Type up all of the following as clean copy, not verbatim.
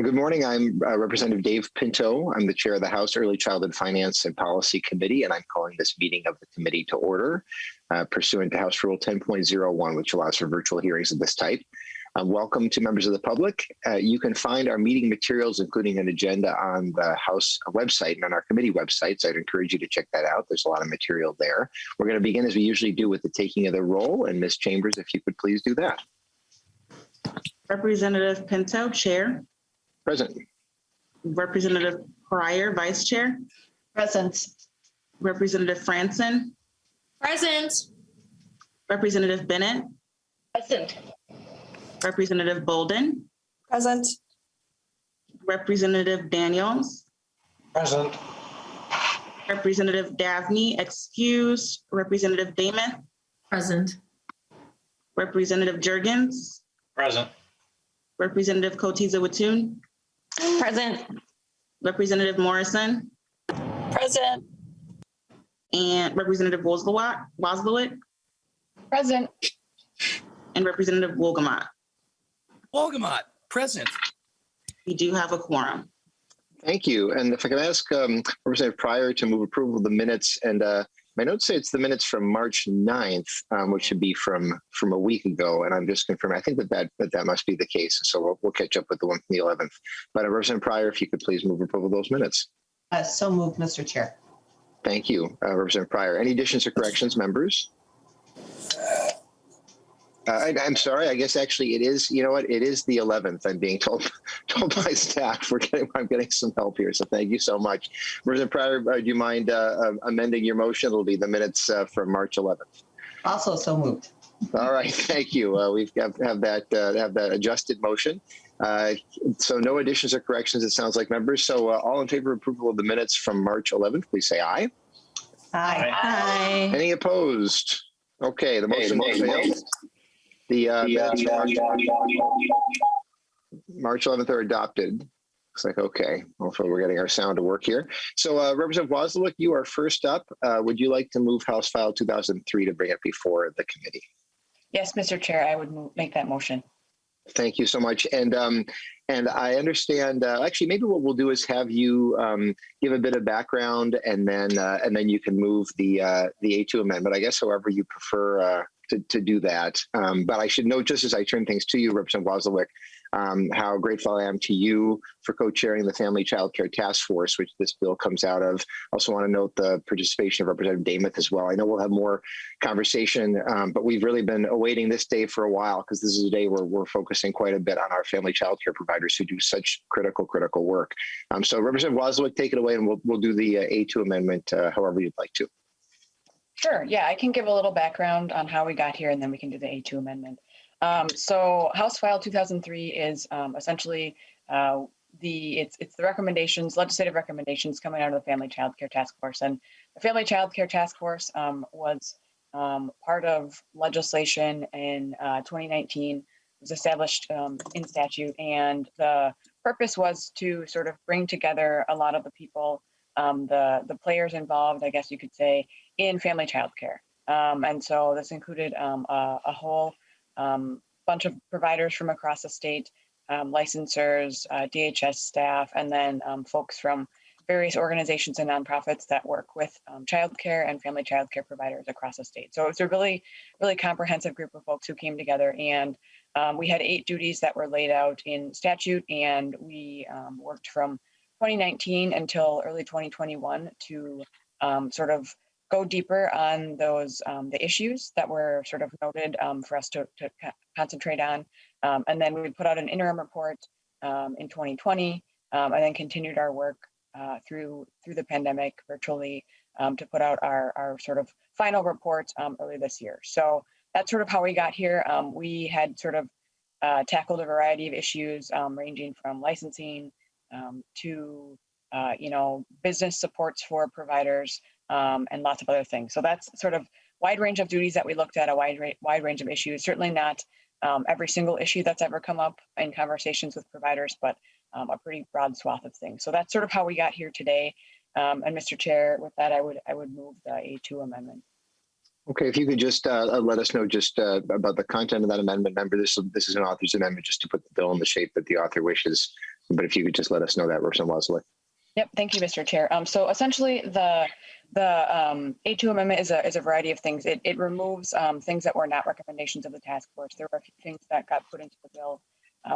Good morning. I'm Representative Dave Pinto. I'm the chair of the House Early Childhood Finance and Policy Committee, and I'm calling this meeting of the committee to order pursuant to House Rule 10.01, which allows for virtual hearings of this type. Welcome to members of the public. You can find our meeting materials, including an agenda, on the House website and on our committee websites. I'd encourage you to check that out. There's a lot of material there. We're going to begin, as we usually do, with the taking of the roll. And Ms. Chambers, if you could please do that. Representative Pinto, Chair. Present. Representative Pryor, Vice Chair. Present. Representative Franson. Present. Representative Bennett. Present. Representative Bolden. Present. Representative Daniels. Present. Representative Davnie, excused. Representative Demuth. Present. Representative Jurgens. Present. Representative Kotiza-Wattoon. Present. Representative Morrison. Present. And Representative Wazlawik. Present. And Representative Wolgamott. Wolgamott, present. We do have a quorum. Thank you. And if I can ask Representative Pryor to move approval of the minutes, and my notes say it's the minutes from March 9th, which should be from a week ago. And I'm just confirming, I think that must be the case. So we'll catch up with the one from the 11th. But Representative Pryor, if you could please move approval of those minutes. So moved, Mr. Chair. Thank you, Representative Pryor. Any additions or corrections, members? I'm sorry. I guess actually it is. You know what? It is the 11th. I'm being told by staff. I'm getting some help here. So thank you so much, Representative Pryor. Do you mind amending your motion? It'll be the minutes from March 11th. Also so moved. All right. Thank you. We've have that adjusted motion. So no additions or corrections. It sounds like, members. So all in favor of approval of the minutes from March 11th, please say aye. Aye. Aye. Any opposed? Okay. The motion fails. The minutes March 11th are adopted. Looks like, okay. Hopefully we're getting our sound to work here. So Representative Wazlawik, you are first up. Would you like to move House File 2003 to bring it before the committee? Yes, Mr. Chair, I would make that motion. Thank you so much. And I understand, actually, maybe what we'll do is have you give a bit of background, and then you can move the A2 amendment, I guess, however you prefer to do that. But I should note, just as I turn things to you, Representative Wazlawik, how grateful I am to you for co-chairing the Family Childcare Task Force, which this bill comes out of. Also want to note the participation of Representative Demuth as well. I know we'll have more conversation, but we've really been awaiting this day for a while, because this is a day where we're focusing quite a bit on our family childcare providers who do such critical work. So Representative Wazlawik, take it away, and we'll do the A2 amendment however you'd like to. Sure. Yeah, I can give a little background on how we got here, and then we can do the A2 amendment. So House File 2003 is essentially it's the recommendations, legislative recommendations coming out of the Family Childcare Task Force. And the Family Childcare Task Force was part of legislation in 2019. It was established in statute, and the purpose was to sort of bring together a lot of the people, the players involved, I guess you could say, in family childcare. And so this included a whole bunch of providers from across the state, licensors, DHS staff, and then folks from various organizations and nonprofits that work with childcare and family childcare providers across the state. So it's a really, really comprehensive group of folks who came together, and we had 8 duties that were laid out in statute, and we worked from 2019 until early 2021 to sort of go deeper on those the issues that were sort of noted for us to concentrate on. And then we put out an interim report in 2020, and then continued our work through the pandemic virtually to put out our sort of final report early this year. So that's sort of how we got here. We had sort of tackled a variety of issues ranging from licensing to business supports for providers, and lots of other things. So that's sort of wide range of duties that we looked at, a wide range of issues. Certainly not every single issue that's ever come up in conversations with providers, but a pretty broad swath of things. So that's sort of how we got here today. And Mr. Chair, with that, I would move the A2 amendment. Okay, if you could just let us know just about the content of that amendment. Remember, this is an author's amendment just to put the bill in the shape that the author wishes But if you could just let us know that, Representative Wazlawik. Yep, thank you, Mr. Chair. So essentially, the A2 amendment is a variety of things. It removes things that were not recommendations of the task force. There were a few things that got put into the bill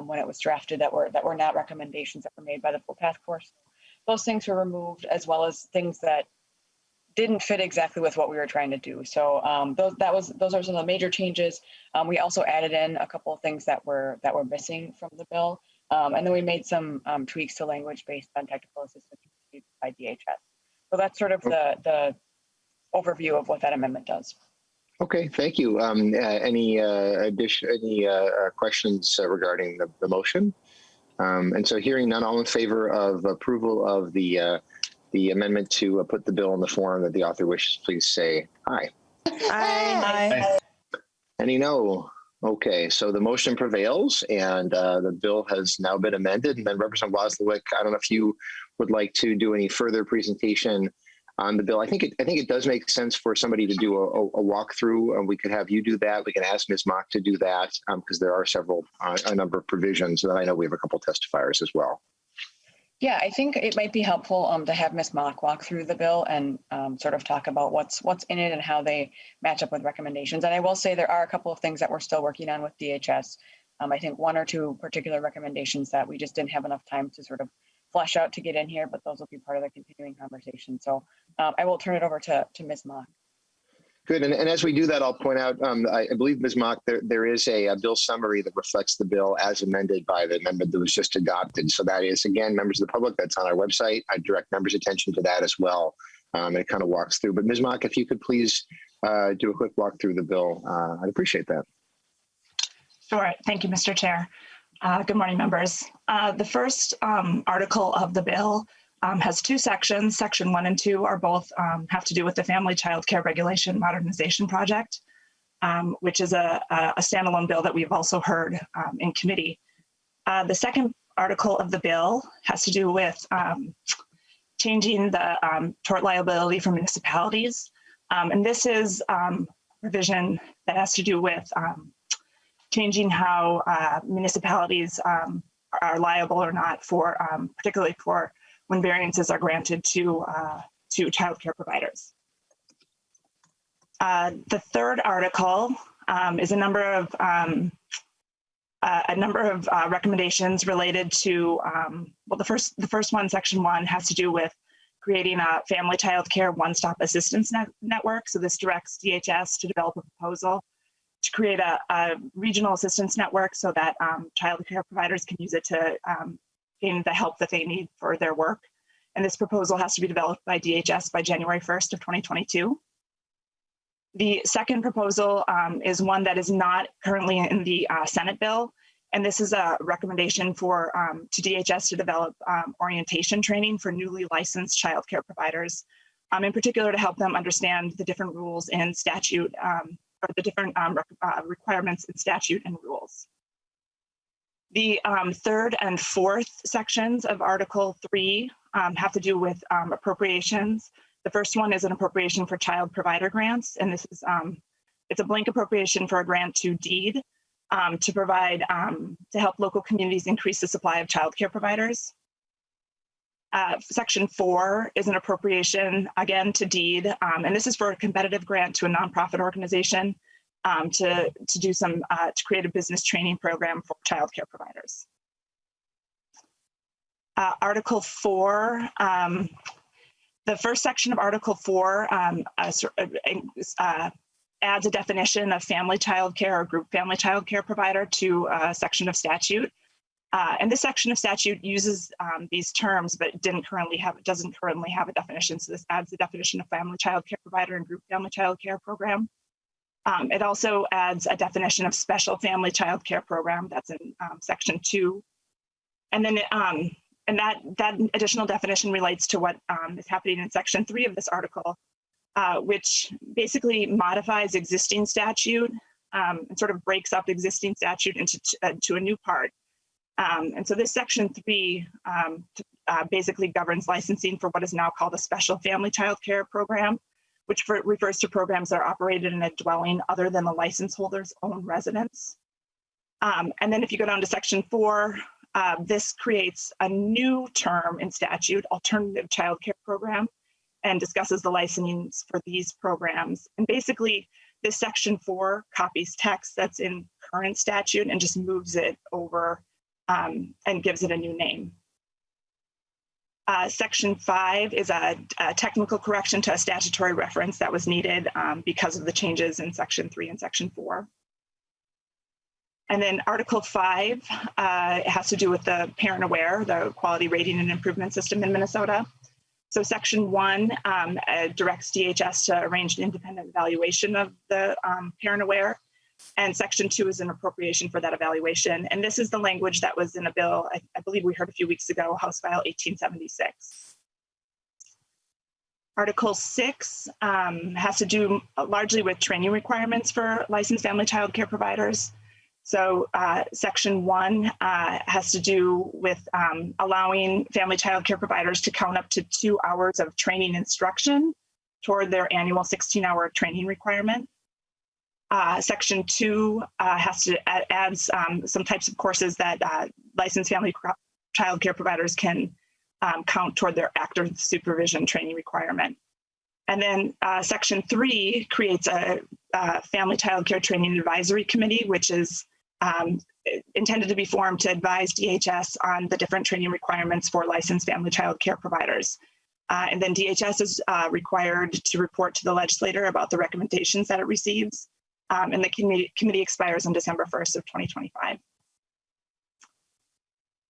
when it was drafted that were not recommendations that were made by the full task force. Those things were removed, as well as things that didn't fit exactly with what we were trying to do. So those are some of the major changes. We also added in a couple of things that were missing from the bill. And then we made some tweaks to language based on technical assistance received by DHS. So that's sort of the overview of what that amendment does. Okay, thank you. Any questions regarding the motion? And so hearing none, all in favor of approval of the amendment to put the bill in the form that the author wishes, please say aye. Aye. Any no? Okay, so the motion prevails and the bill has now been amended. And then Representative Wazlawik, I don't know if you would like to do any further presentation on the bill. I think it does make sense for somebody to do a walkthrough, and we could have you do that. We can ask Ms. Mock to do that because there are a number of provisions, and I know we have a couple testifiers as well. Yeah, I think it might be helpful to have Ms. Mock walk through the bill and sort of talk about what's in it and how they match up with recommendations. And I will say there are a couple of things that we're still working on with DHS. I think one or two particular recommendations that we just didn't have enough time to sort of flesh out to get in here, but those will be part of the continuing conversation. So I will turn it over to Ms. Mock. Good, and as we do that, I'll point out, I believe, Ms. Mock, there is a bill summary that reflects the bill as amended by the amendment that was just adopted. So that is, again, members of the public, that's on our website. I direct members' attention to that as well. And it kind of walks through. But Ms. Mock, if you could please do a quick walk through the bill, I'd appreciate that. Sure. Thank you, Mr. Chair. Good morning, members. The first article of the bill has two sections. Section 1 and 2 are both have to do with the Family Child Care Regulation Modernization Project, which is a standalone bill that we've also heard in committee. The second article of the bill has to do with changing the tort liability for municipalities. And this is provision that has to do with changing how municipalities are liable or not for, particularly for when variances are granted to childcare providers. The third article is a number of recommendations related to well, the first one, section 1, has to do with creating a family child care one-stop assistance network. So this directs DHS to develop a proposal to create a regional assistance network so that child care providers can use it to gain the help that they need for their work. And this proposal has to be developed by DHS by January 1st of 2022. The second proposal is one that is not currently in the Senate bill. And this is a recommendation for to DHS to develop orientation training for newly licensed child care providers, in particular to help them understand the different rules in statute, or the different requirements in statute and rules. The third and fourth sections of Article 3 have to do with appropriations. The first one is an appropriation for child provider grants, and this is it's a blank appropriation for a grant to DEED to provide to help local communities increase the supply of child care providers. Section 4 is an appropriation again to DEED, and this is for a competitive grant to a nonprofit organization to do some to create a business training program for child care providers. Article 4, the first section of Article 4 adds a definition of family child care or group family child care provider to a section of statute. And this section of statute uses these terms, but doesn't currently have a definition. So this adds the definition of family child care provider and group family child care program. It also adds a definition of special family child care program. That's in section 2. And then and that additional definition relates to what is happening in section 3 of this article, which basically modifies existing statute and sort of breaks up existing statute into a new part. And so this section 3 basically governs licensing for what is now called a special family child care program, which refers to programs that are operated in a dwelling other than the license holder's own residence. And then if you go down to section 4, This creates a new term in statute, alternative childcare program, and discusses the licensings for these programs. And basically, this section 4 copies text that's in current statute and just moves it over and gives it a new name. Section 5 is a technical correction to a statutory reference that was needed because of the changes in Section 3 and Section 4. And then Article 5 has to do with the Parent Aware, the quality rating and improvement system in Minnesota. So Section 1 directs DHS to arrange an independent evaluation of the Parent Aware. And Section 2 is an appropriation for that evaluation. And this is the language that was in a bill, I believe we heard a few weeks ago, House File 1876. Article 6 has to do largely with training requirements for licensed family child care providers. So Section 1 has to do with allowing family child care providers to count up to 2 hours of training instruction toward their annual 16-hour training requirement. Section 2 has to add some types of courses that licensed family child care providers can count toward their active supervision training requirement. And then Section 3 creates a Family Child Care Training Advisory Committee, which is intended to be formed to advise DHS on the different training requirements for licensed family child care providers. And then DHS is required to report to the legislator about the recommendations that it receives. And the committee expires on December 1st of 2025.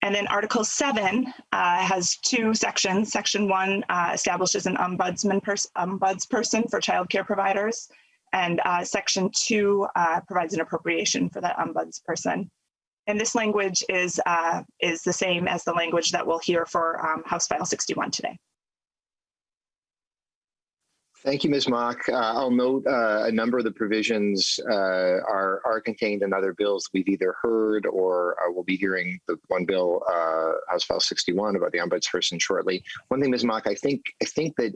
And then Article 7 has 2 sections. Section 1 establishes an ombudsperson for child care providers. And Section 2 provides an appropriation for that ombudsperson. And this language is the same as the language that we'll hear for House File 61 today. Thank you, Ms. Mock. I'll note a number of the provisions are contained in other bills we've either heard or we'll be hearing the one bill, House File 61, about the ombudsperson shortly. One thing, Ms. Mock, I think that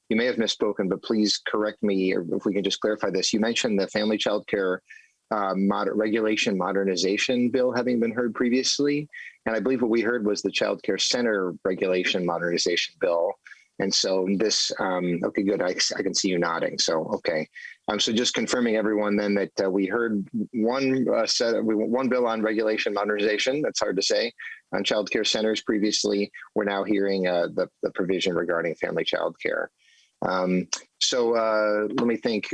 you may have misspoken, but please correct me, or if we can just clarify this. You mentioned the Family Child Care Regulation Modernization Bill having been heard previously, and I believe what we heard was the Child Care Center Regulation Modernization Bill. And so this, okay, good. I can see you nodding. So, okay. So just confirming everyone then that we heard one bill on regulation modernization. That's hard to say, on child care centers previously. We're now hearing the provision regarding family child care. So let me think.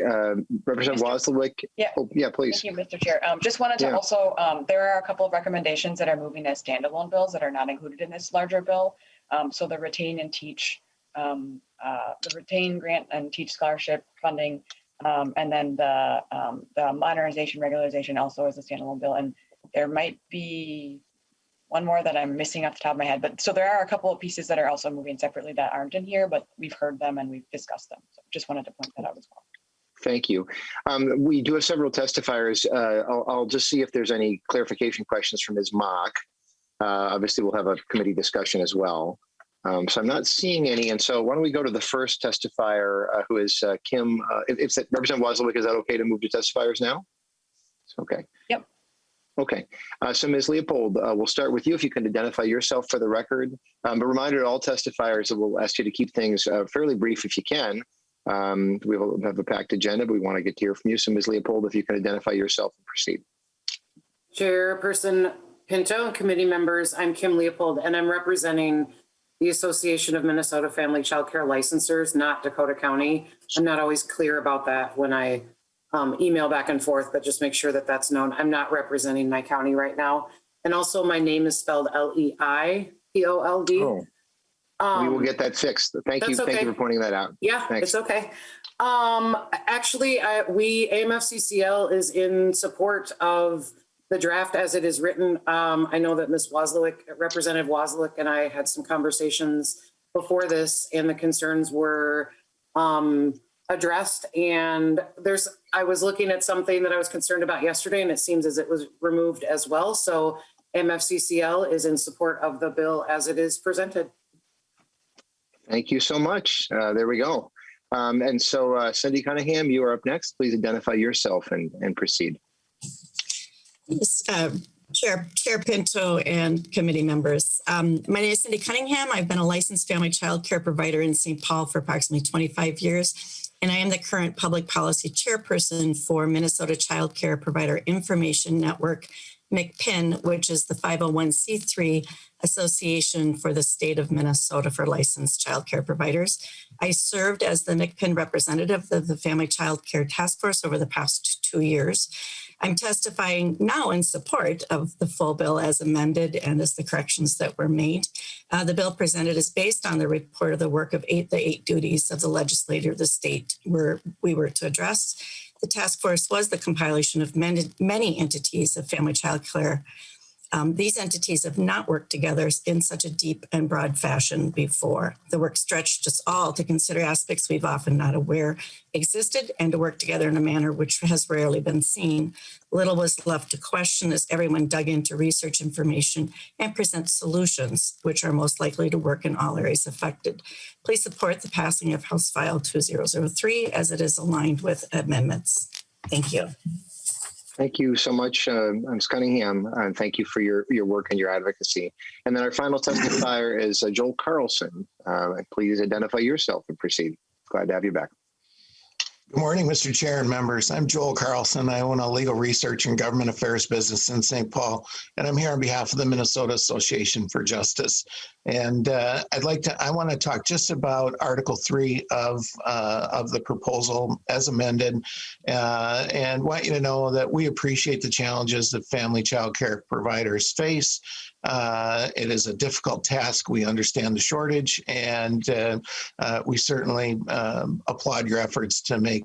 Representative Wazlawik. Yeah. Oh, yeah, please. Thank you, Mr. Chair. Just wanted to also, there are a couple of recommendations that are moving as standalone bills that are not included in this larger bill. So the retain and teach, the retain grant and teach scholarship funding, and then the modernization regularization also is a standalone bill. And there might be one more that I'm missing off the top of my head, but so there are a couple of pieces that are also moving separately that aren't in here, but we've heard them and we've discussed them. So just wanted to point that out as well. Thank you. We do have several testifiers. I'll just see if there's any clarification questions from Ms. Mock. Obviously, we'll have a committee discussion as well. So I'm not seeing any. And so why don't we go to the first testifier, who is Kim. If Representative Wazlawik, is that okay to move to testifiers now? Okay. Yep. Okay. So Ms. Leopold, we'll start with you if you can identify yourself for the record. But reminder to all testifiers that we'll ask you to keep things fairly brief if you can. We will have a packed agenda, but we want to get to hear from you. So Ms. Leopold, if you can identify yourself and proceed. Chairperson Pinto and committee members, I'm Kim Leopold, and I'm representing the Association of Minnesota Family Child Care Licensors, not Dakota County. I'm not always clear about that when I email back and forth, but just make sure that that's known. I'm not representing my county right now. And also my name is spelled L-E-I-P-O-L-D. Oh, we will get that fixed. Thank you. Okay. Thank you for pointing that out. Yeah, Thanks. It's okay. Actually, AMFCCL is in support of the draft as it is written. I know that Ms. Wazlawik, Representative Wazlawik, and I had some conversations before this, and the concerns were addressed. And I was looking at something that I was concerned about yesterday, and it seems as it was removed as well. So MFCCL is in support of the bill as it is presented. Thank you so much. There we go. And so Cindy Cunningham, you are up next. Please identify yourself and proceed. Yes, Chair Pinto and committee members. My name is Cindy Cunningham. I've been a licensed family child care provider in St. Paul for approximately 25 years, and I am the current public policy chairperson for Minnesota Child Care Provider Information Network, MCPIN, which is the 501c3 association for the state of Minnesota for licensed child care providers. I served as the MCPIN representative of the Family Child Care Task Force over the past 2 years. I'm testifying now in support of the full bill as amended and as the corrections that were made. The bill presented is based on the report of the work of the eight duties of the legislature of the state where we were to address. The task force was the compilation of many entities of family child care. These entities have not worked together in such a deep and broad fashion before. The work stretched us all to consider aspects we've often not aware existed and to work together in a manner which has rarely been seen. Little was left to question as everyone dug into research information and present solutions which are most likely to work in all areas affected. Please support the passing of House File 2003 as it is aligned with amendments. Thank you. Thank you so much, Ms. Cunningham, and thank you for your work and your advocacy. And then our final testifier is Joel Carlson. Please identify yourself and proceed. Glad to have you back. Good morning, Mr. Chair and members. I'm Joel Carlson. I own a legal research and government affairs business in St. Paul, and I'm here on behalf of the Minnesota Association for Justice. And I want to talk just about Article 3 of the proposal as amended, and want you to know that we appreciate the challenges that family child care providers face. It is a difficult task. We understand the shortage, and we certainly applaud your efforts to make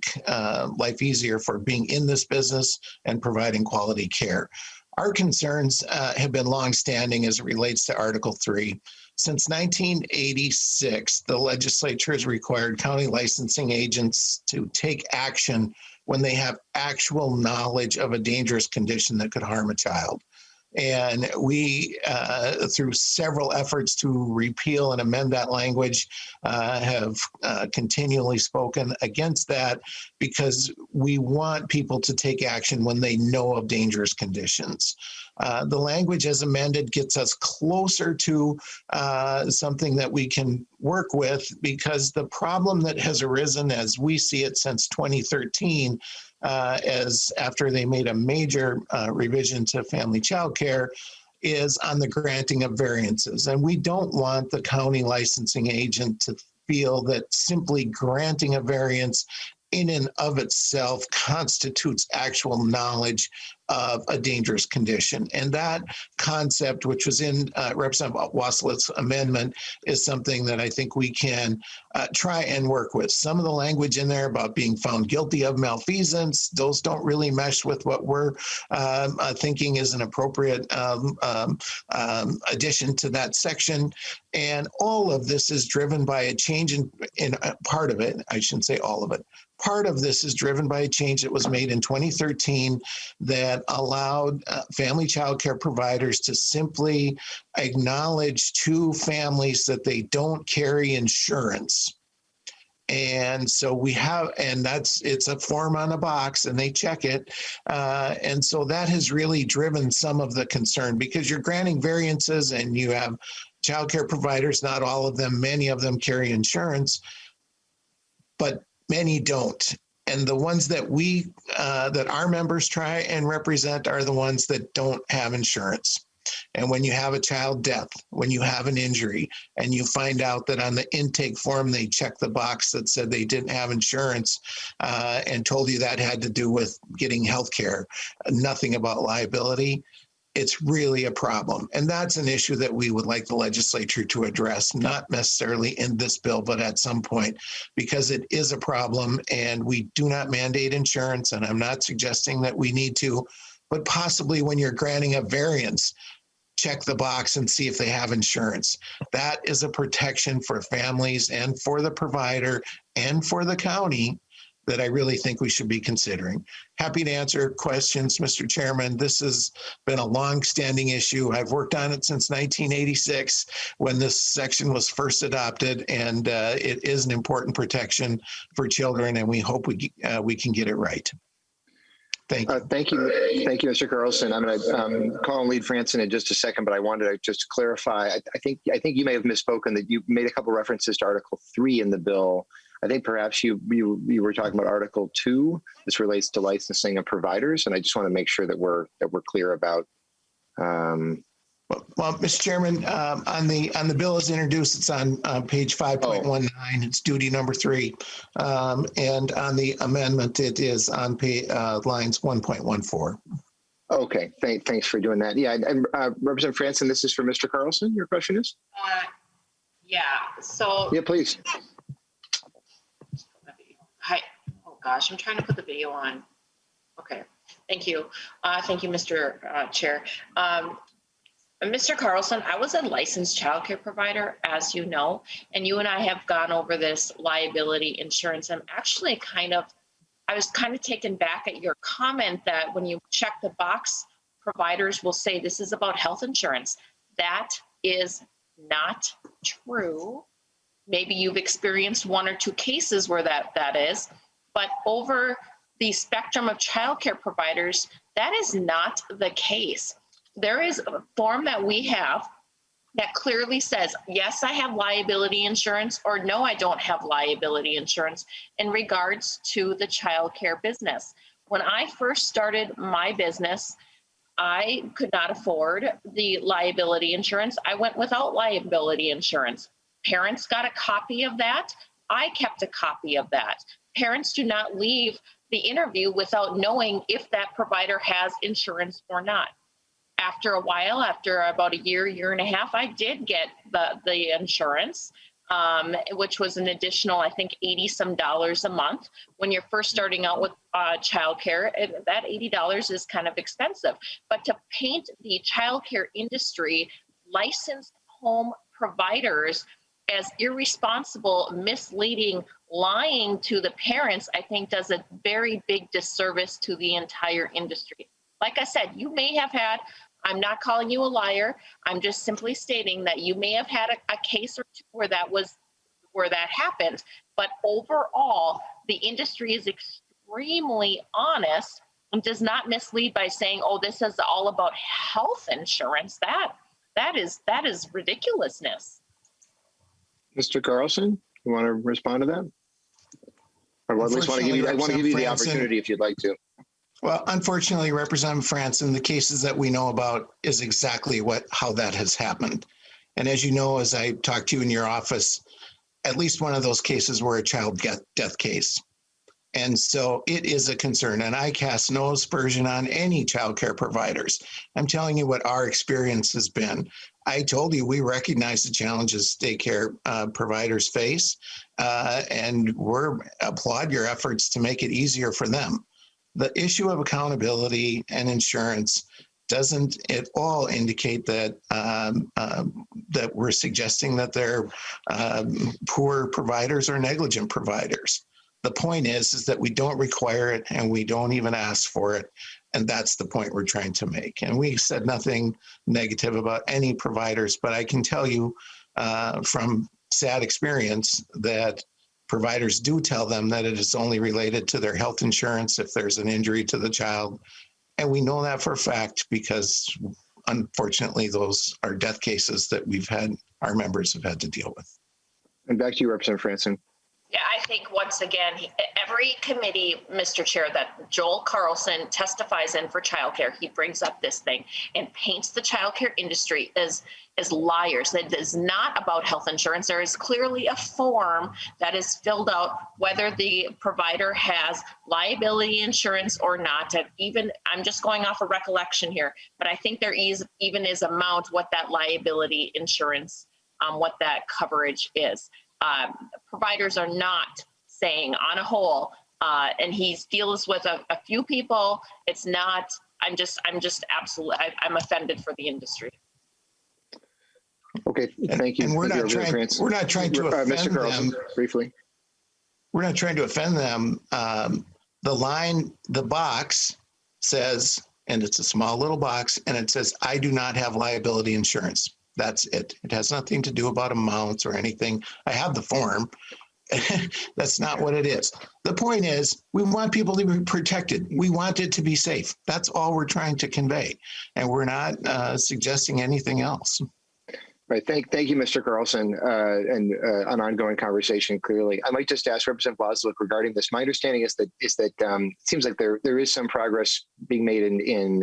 life easier for being in this business and providing quality care. Our concerns have been longstanding as it relates to Article 3. Since 1986, the legislature has required county licensing agents to take action when they have actual knowledge of a dangerous condition that could harm a child. And we, through several efforts to repeal and amend that language, have continually spoken against that because we want people to take action when they know of dangerous conditions. The language as amended gets us closer to something that we can work with, because the problem that has arisen as we see it since 2013, as after they made a major revision to family child care, is on the granting of variances. And we don't want the county licensing agent to feel that simply granting a variance in and of itself constitutes actual knowledge of a dangerous condition. And that concept, which was in Representative Wazlalik's amendment, is something that I think we can try and work with. Some of the language in there about being found guilty of malfeasance, those don't really mesh with what we're thinking is an appropriate addition to that section. And all of this is driven by a change in part of it. I shouldn't say all of it. Part of this is driven by a change that was made in 2013 that allowed family child care providers to simply acknowledge to families that they don't carry insurance. And so we have, and it's a form on a box and they check it. And so that has really driven some of the concern, because you're granting variances and you have child care providers, not all of them, many of them carry insurance, but many don't. And the ones that that our members try and represent are the ones that don't have insurance. And when you have a child death, when you have an injury, and you find out that on the intake form they checked the box that said they didn't have insurance and told you that had to do with getting health care, nothing about liability, it's really a problem. And that's an issue that we would like the legislature to address, not necessarily in this bill, but at some point, because it is a problem and we do not mandate insurance. And I'm not suggesting that we need to, but possibly when you're granting a variance, check the box and see if they have insurance. That is a protection for families and for the provider and for the county that I really think we should be considering. Happy to answer questions, Mr. Chairman. This has been a long-standing issue. I've worked on it since 1986 when this section was first adopted, and it is an important protection for children, and we hope we can get it right. Thank you. Thank you, Mr. Carlson. I'm going to call and lead Franson in just a second, but I wanted to just clarify. I think you may have misspoken that you made a couple references to Article 3 in the bill. I think perhaps you were talking about Article 2. This relates to licensing of providers, and I just want to make sure that we're clear about. Well, Mr. Chairman, on the bill as introduced, it's on page 5.19. It's duty number 3, and on the amendment, it is on lines 1.14. Okay, thanks for doing that. Yeah, and Representative Franson, this is for Mr. Carlson. Your question is? Yeah. So. Yeah, please. Hi. Oh gosh, I'm trying to put the video on. Okay. Thank you. Thank you, Mr. Chair. Mr. Carlson, I was a licensed childcare provider, as you know, and you and I have gone over this liability insurance. I'm actually I was kind of taken back at your comment that when you check the box, providers will say this is about health insurance. That is not true. Maybe you've experienced 1 or 2 cases where that is, but over the spectrum of childcare providers, that is not the case. There is a form that we have that clearly says, yes, I have liability insurance, or no, I don't have liability insurance in regards to the childcare business. When I first started my business, I could not afford the liability insurance. I went without liability insurance. Parents got a copy of that. I kept a copy of that. Parents do not leave the interview without knowing if that provider has insurance or not. After a while, after about a year and a half, I did get the insurance, which was an additional, I think, $80-some a month. When you're first starting out with childcare, that $80 is kind of expensive. But to paint the childcare industry, licensed home providers as irresponsible, misleading, lying to the parents, I think does a very big disservice to the entire industry. Like I said, you may have had, I'm not calling you a liar, I'm just simply stating that you may have had a case or 2 where that happened, but overall, the industry is extremely honest and does not mislead by saying, oh, this is all about health insurance. That is ridiculousness. Mr. Carlson, you want to respond to that? Or at least I want to give you the opportunity if you'd like to. Well, unfortunately, Representative Franson, the cases that we know about is exactly how that has happened. And as you know, as I talked to you in your office, at least one of those cases were a child death case. And so it is a concern, and I cast no aspersion on any childcare providers. I'm telling you what our experience has been. I told you we recognize the challenges daycare providers face, and applaud your efforts to make it easier for them. The issue of accountability and insurance doesn't at all indicate that that we're suggesting that they're poor providers or negligent providers. The point is that we don't require it and we don't even ask for it. And that's the point we're trying to make. And we said nothing negative about any providers, but I can tell you from sad experience that providers do tell them that it is only related to their health insurance if there's an injury to the child. And we know that for a fact because unfortunately those are death cases that our members have had to deal with. And back to you, Representative Franson. Yeah, I think once again, every committee, Mr. Chair, that Joel Carlson testifies in for childcare, he brings up this thing and paints the childcare industry as liars. That is not about health insurance. There is clearly a form that is filled out whether the provider has liability insurance or not. And even, I'm just going off a recollection here, but I think there is amount what that liability insurance, what that coverage is. Providers are not saying on a whole, and he deals with a few people. It's not, I'm just absolutely, I'm offended for the industry. Okay, thank you. And we're not trying to offend Mr. Carlson, them. Briefly. We're not trying to offend them. The box says, and it's a small little box, and it says, I do not have liability insurance. That's it. It has nothing to do about amounts or anything. I have the form, That's not what it is. The point is, we want people to be protected. We want it to be safe. That's all we're trying to convey. And we're not suggesting anything else. Right. Thank you, Mr. Carlson, and an ongoing conversation. Clearly, I might just ask Representative Wazlawik regarding this. My understanding is that it seems like there is some progress being made in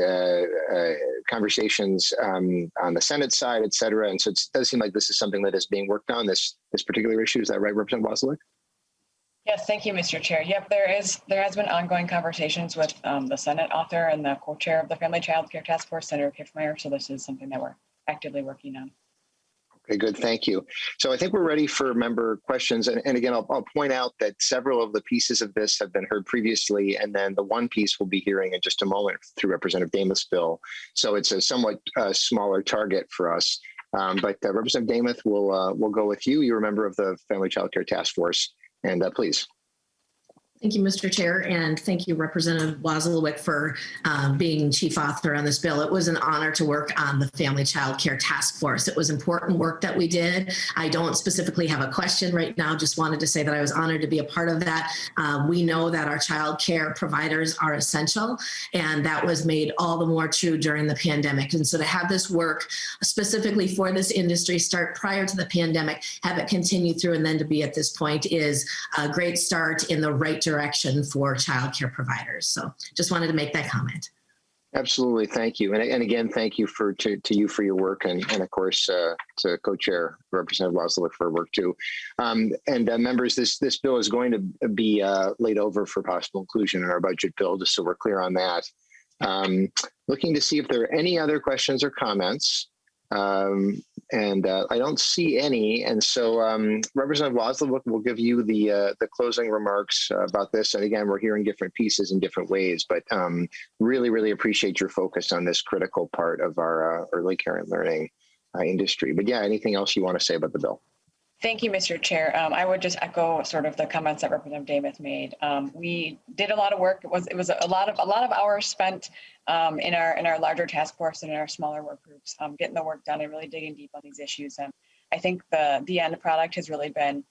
conversations on the Senate side, et cetera. And so it does seem like this is something that is being worked on. This particular issue. Is that right, Representative Wazlawik? Yes, thank you, Mr. Chair. Yep, there has been ongoing conversations with the Senate author and the co-chair of the Family Child Care Task Force, Senator Kiffmeyer. So this is something that we're actively working on. Okay, good. Thank you. So I think we're ready for member questions. And again, I'll point out that several of the pieces of this have been heard previously, and then the one piece we'll be hearing in just a moment through Representative Demuth's bill. So it's a somewhat smaller target for us. But Representative Demuth, we'll go with you. You're a member of the Family Child Care Task Force, and please. Thank you, Mr. Chair, and thank you, Representative Wazlawik, for being chief author on this bill. It was an honor to work on the Family Child Care Task Force. It was important work that we did. I don't specifically have a question right now, just wanted to say that I was honored to be a part of that. We know that our child care providers are essential, and that was made all the more true during the pandemic. And so to have this work specifically for this industry start prior to the pandemic, have it continue through, and then to be at this point is a great start in the right direction for childcare providers. So just wanted to make that comment. Absolutely. Thank you. And again, thank you to you for your work, and of course to co-chair Representative Wazlawik for her work too. Members, this bill is going to be laid over for possible inclusion in our budget bill, just so we're clear on that. Looking to see if there are any other questions or comments. I don't see any. And so Representative Wazlawik will give you the closing remarks about this. And again, we're hearing different pieces in different ways, but really, really appreciate your focus on this critical part of our early care and learning industry. But yeah, anything else you want to say about the bill? Thank you, Mr. Chair. I would just echo sort of the comments that Representative Demuth made. We did a lot of work. It was a lot of hours spent in our larger task force and in our smaller work groups, getting the work done and really digging deep on these issues. And I think the end product has really been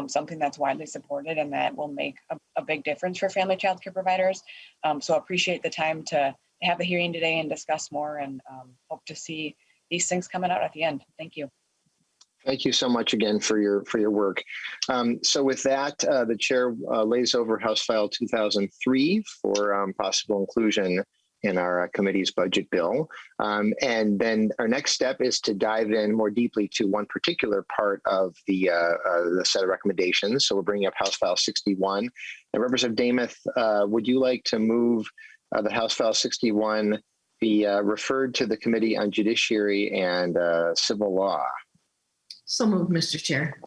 something that's widely supported and that will make a big difference for family child care providers. So appreciate the time to have the hearing today and discuss more, and hope to see these things coming out at the end. Thank you. Thank you so much again for your work. So with that, the chair lays over House File 2003 for possible inclusion in our committee's budget bill. And then our next step is to dive in more deeply to one particular part of the set of recommendations. So we're bringing up House File 61. And Representative Demuth, would you like to move the House File 61 be referred to the Committee on Judiciary and Civil Law? So moved, Mr. Chair.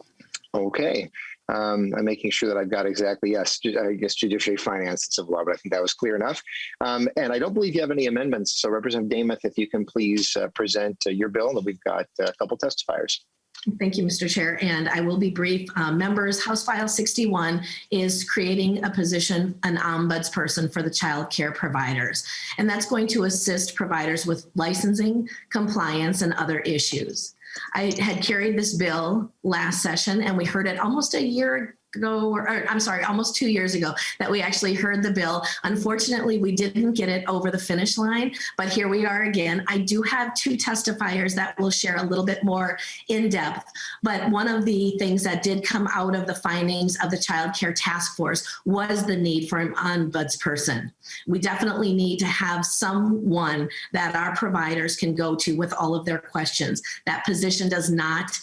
Okay. I'm making sure that I've got exactly, yes, I guess Judiciary, Finance, and Civil Law, but I think that was clear enough. And I don't believe you have any amendments. So Representative Demuth, if you can please present your bill, and we've got a couple testifiers. Thank you, Mr. Chair, and I will be brief. Members, House File 61 is creating a position, an ombudsperson for the child care providers. And that's going to assist providers with licensing, compliance, and other issues. I had carried this bill last session, and we heard it almost a year ago, or I'm sorry, almost 2 years ago, that we actually heard the bill. Unfortunately, we didn't get it over the finish line, but here we are again. I do have two testifiers that will share a little bit more in depth, but one of the things that did come out of the findings of the Child Care Task Force was the need for an ombudsperson. We definitely need to have someone that our providers can go to with all of their questions. That position does not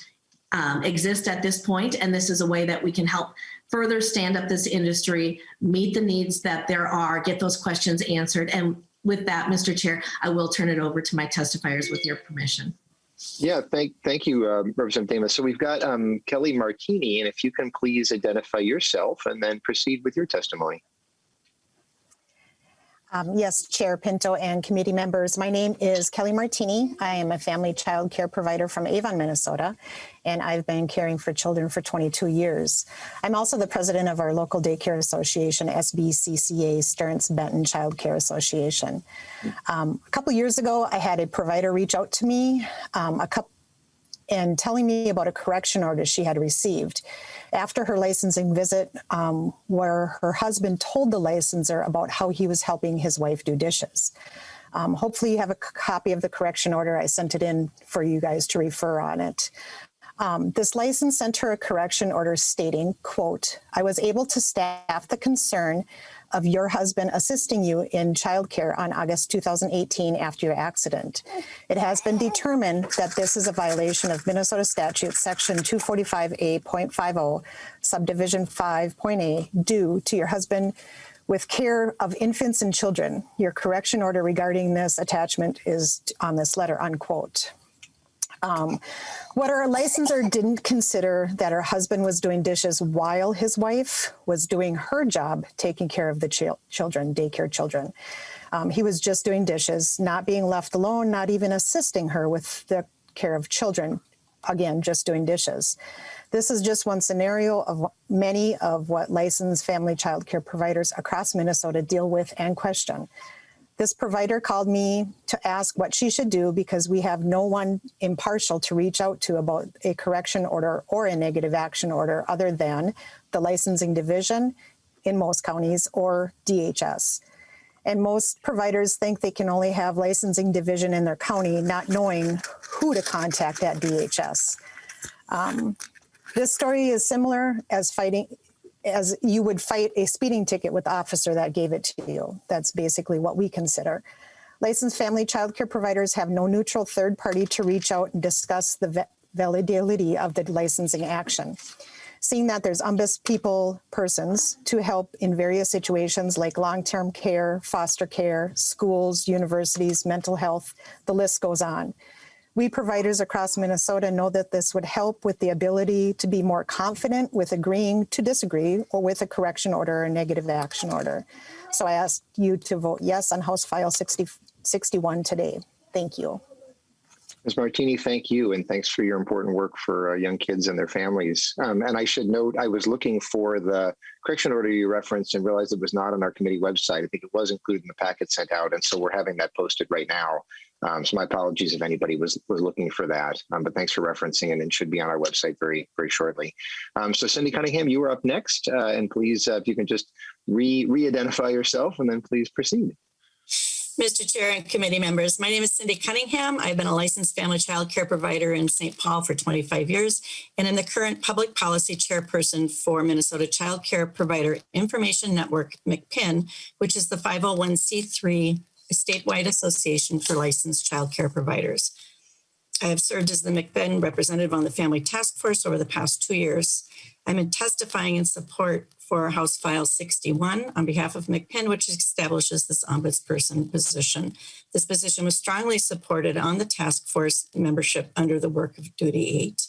exist at this point, and this is a way that we can help further stand up this industry, meet the needs that there are, get those questions answered. And with that, Mr. Chair, I will turn it over to my testifiers with your permission. Yeah, thank you, Representative Demuth. So we've got Kelly Martini, and if you can please identify yourself and then proceed with your testimony. Yes, Chair Pinto and committee members. My name is Kelly Martini. I am a family child care provider from Avon, Minnesota, and I've been caring for children for 22 years. I'm also the president of our local daycare association, SBCCA, Stearns Benton Child Care Association. A couple years ago, I had a provider reach out to me, and telling me about a correction order she had received after her licensing visit, where her husband told the licensor about how he was helping his wife do dishes. Hopefully you have a copy of the correction order. I sent it in for you guys to refer on it. This license sent her a correction order stating, quote, "I was able to staff the concern of your husband assisting you in childcare on August 2018 after your accident. It has been determined that this is a violation of Minnesota statute section 245A.50 subdivision 5.A due to your husband with care of infants and children. Your correction order regarding this attachment is on this letter," unquote. What our licensor didn't consider that her husband was doing dishes while his wife was doing her job taking care of the children, daycare children. He was just doing dishes, not being left alone, not even assisting her with the care of children. Again, just doing dishes. This is just one scenario of many of what licensed family child care providers across Minnesota deal with and question. This provider called me to ask what she should do because we have no one impartial to reach out to about a correction order or a negative action order other than the licensing division in most counties or DHS. And most providers think they can only have licensing division in their county, not knowing who to contact at DHS. This story is similar as you would fight a speeding ticket with the officer that gave it to you. That's basically what we consider. Licensed family child care providers have no neutral third party to reach out and discuss the validity of the licensing action. Seeing that there's persons to help in various situations like long-term care, foster care, schools, universities, mental health, the list goes on. We providers across Minnesota know that this would help with the ability to be more confident with agreeing to disagree or with a correction order or a negative action order. So I ask you to vote yes on House File 61 today. Thank you. Ms. Martini, thank you, and thanks for your important work for young kids and their families. And I should note, I was looking for the correction order you referenced and realized it was not on our committee website. I think it was included in the packet sent out, and so we're having that posted right now. So my apologies if anybody was looking for that, but thanks for referencing it, and it should be on our website very, very shortly. So Cindy Cunningham, you are up next, and please, if you can just re-identify yourself, and then please proceed. Mr. Chair and committee members, my name is Cindy Cunningham. I've been a licensed family child care provider in St. Paul for 25 years, and I'm the current public policy chairperson for Minnesota Child Care Provider Information Network, MCPIN, which is the 501c3 statewide association for licensed child care providers. I have served as the MCPIN representative on the Family Task Force over the past 2 years. I'm testifying in support for House File 61 on behalf of MCPIN, which establishes this ombudsperson position. This position was strongly supported on the task force membership under the Work of Duty 8.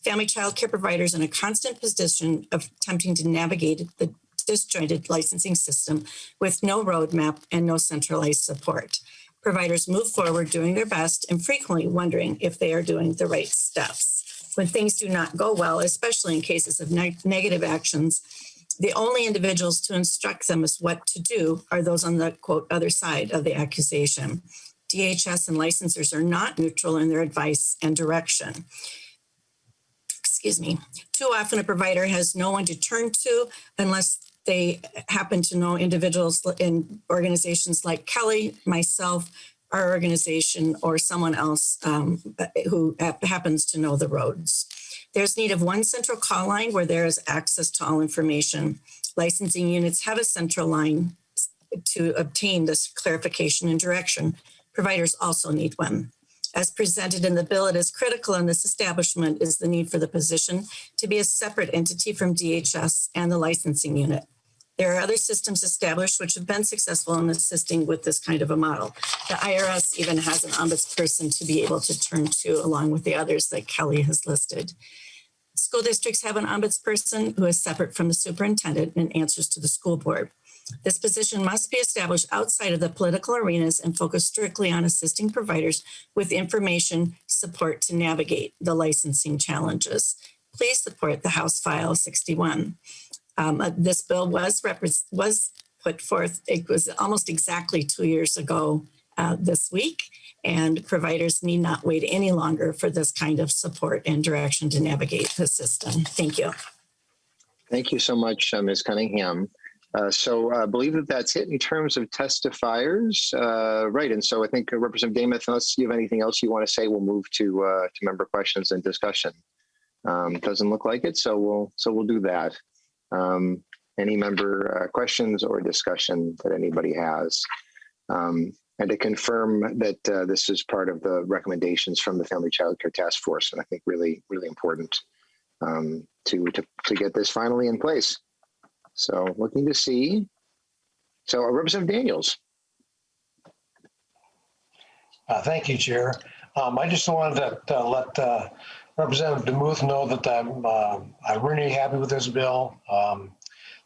Family child care providers in a constant position of attempting to navigate the disjointed licensing system with no roadmap and no centralized support. Providers move forward doing their best and frequently wondering if they are doing the right steps. When things do not go well, especially in cases of negative actions, the only individuals to instruct them as what to do are those on the, quote, other side of the accusation. DHS and licensors are not neutral in their advice and direction. Excuse me. Too often a provider has no one to turn to unless they happen to know individuals in organizations like Kelly, myself, our organization, or someone else who happens to know the roads. There's need of one central call line where there is access to all information. Licensing units have a central line to obtain this clarification and direction. Providers also need one. As presented in the bill, it is critical in this establishment is the need for the position to be a separate entity from DHS and the licensing unit. There are other systems established which have been successful in assisting with this kind of a model. The IRS even has an ombudsperson to be able to turn to along with the others that Kelly has listed. School districts have an ombudsperson who is separate from the superintendent and answers to the school board. This position must be established outside of the political arenas and focus strictly on assisting providers with information support to navigate the licensing challenges. Please support the House File 61. This bill was put forth, it was almost exactly 2 years ago this week, and providers need not wait any longer for this kind of support and direction to navigate the system. Thank you. Thank you so much, Ms. Cunningham. So I believe that that's it in terms of testifiers. Right, and so I think Representative Demuth, unless you have anything else you want to say, we'll move to member questions and discussion. Doesn't look like it, so we'll do that. Any member questions or discussion that anybody has? And to confirm that this is part of the recommendations from the Family Child Care Task Force, and I think really, really important to get this finally in place. So looking to see. So Representative Daniels. Thank you, Chair. I just wanted to let Representative Demuth know that I'm really happy with this bill.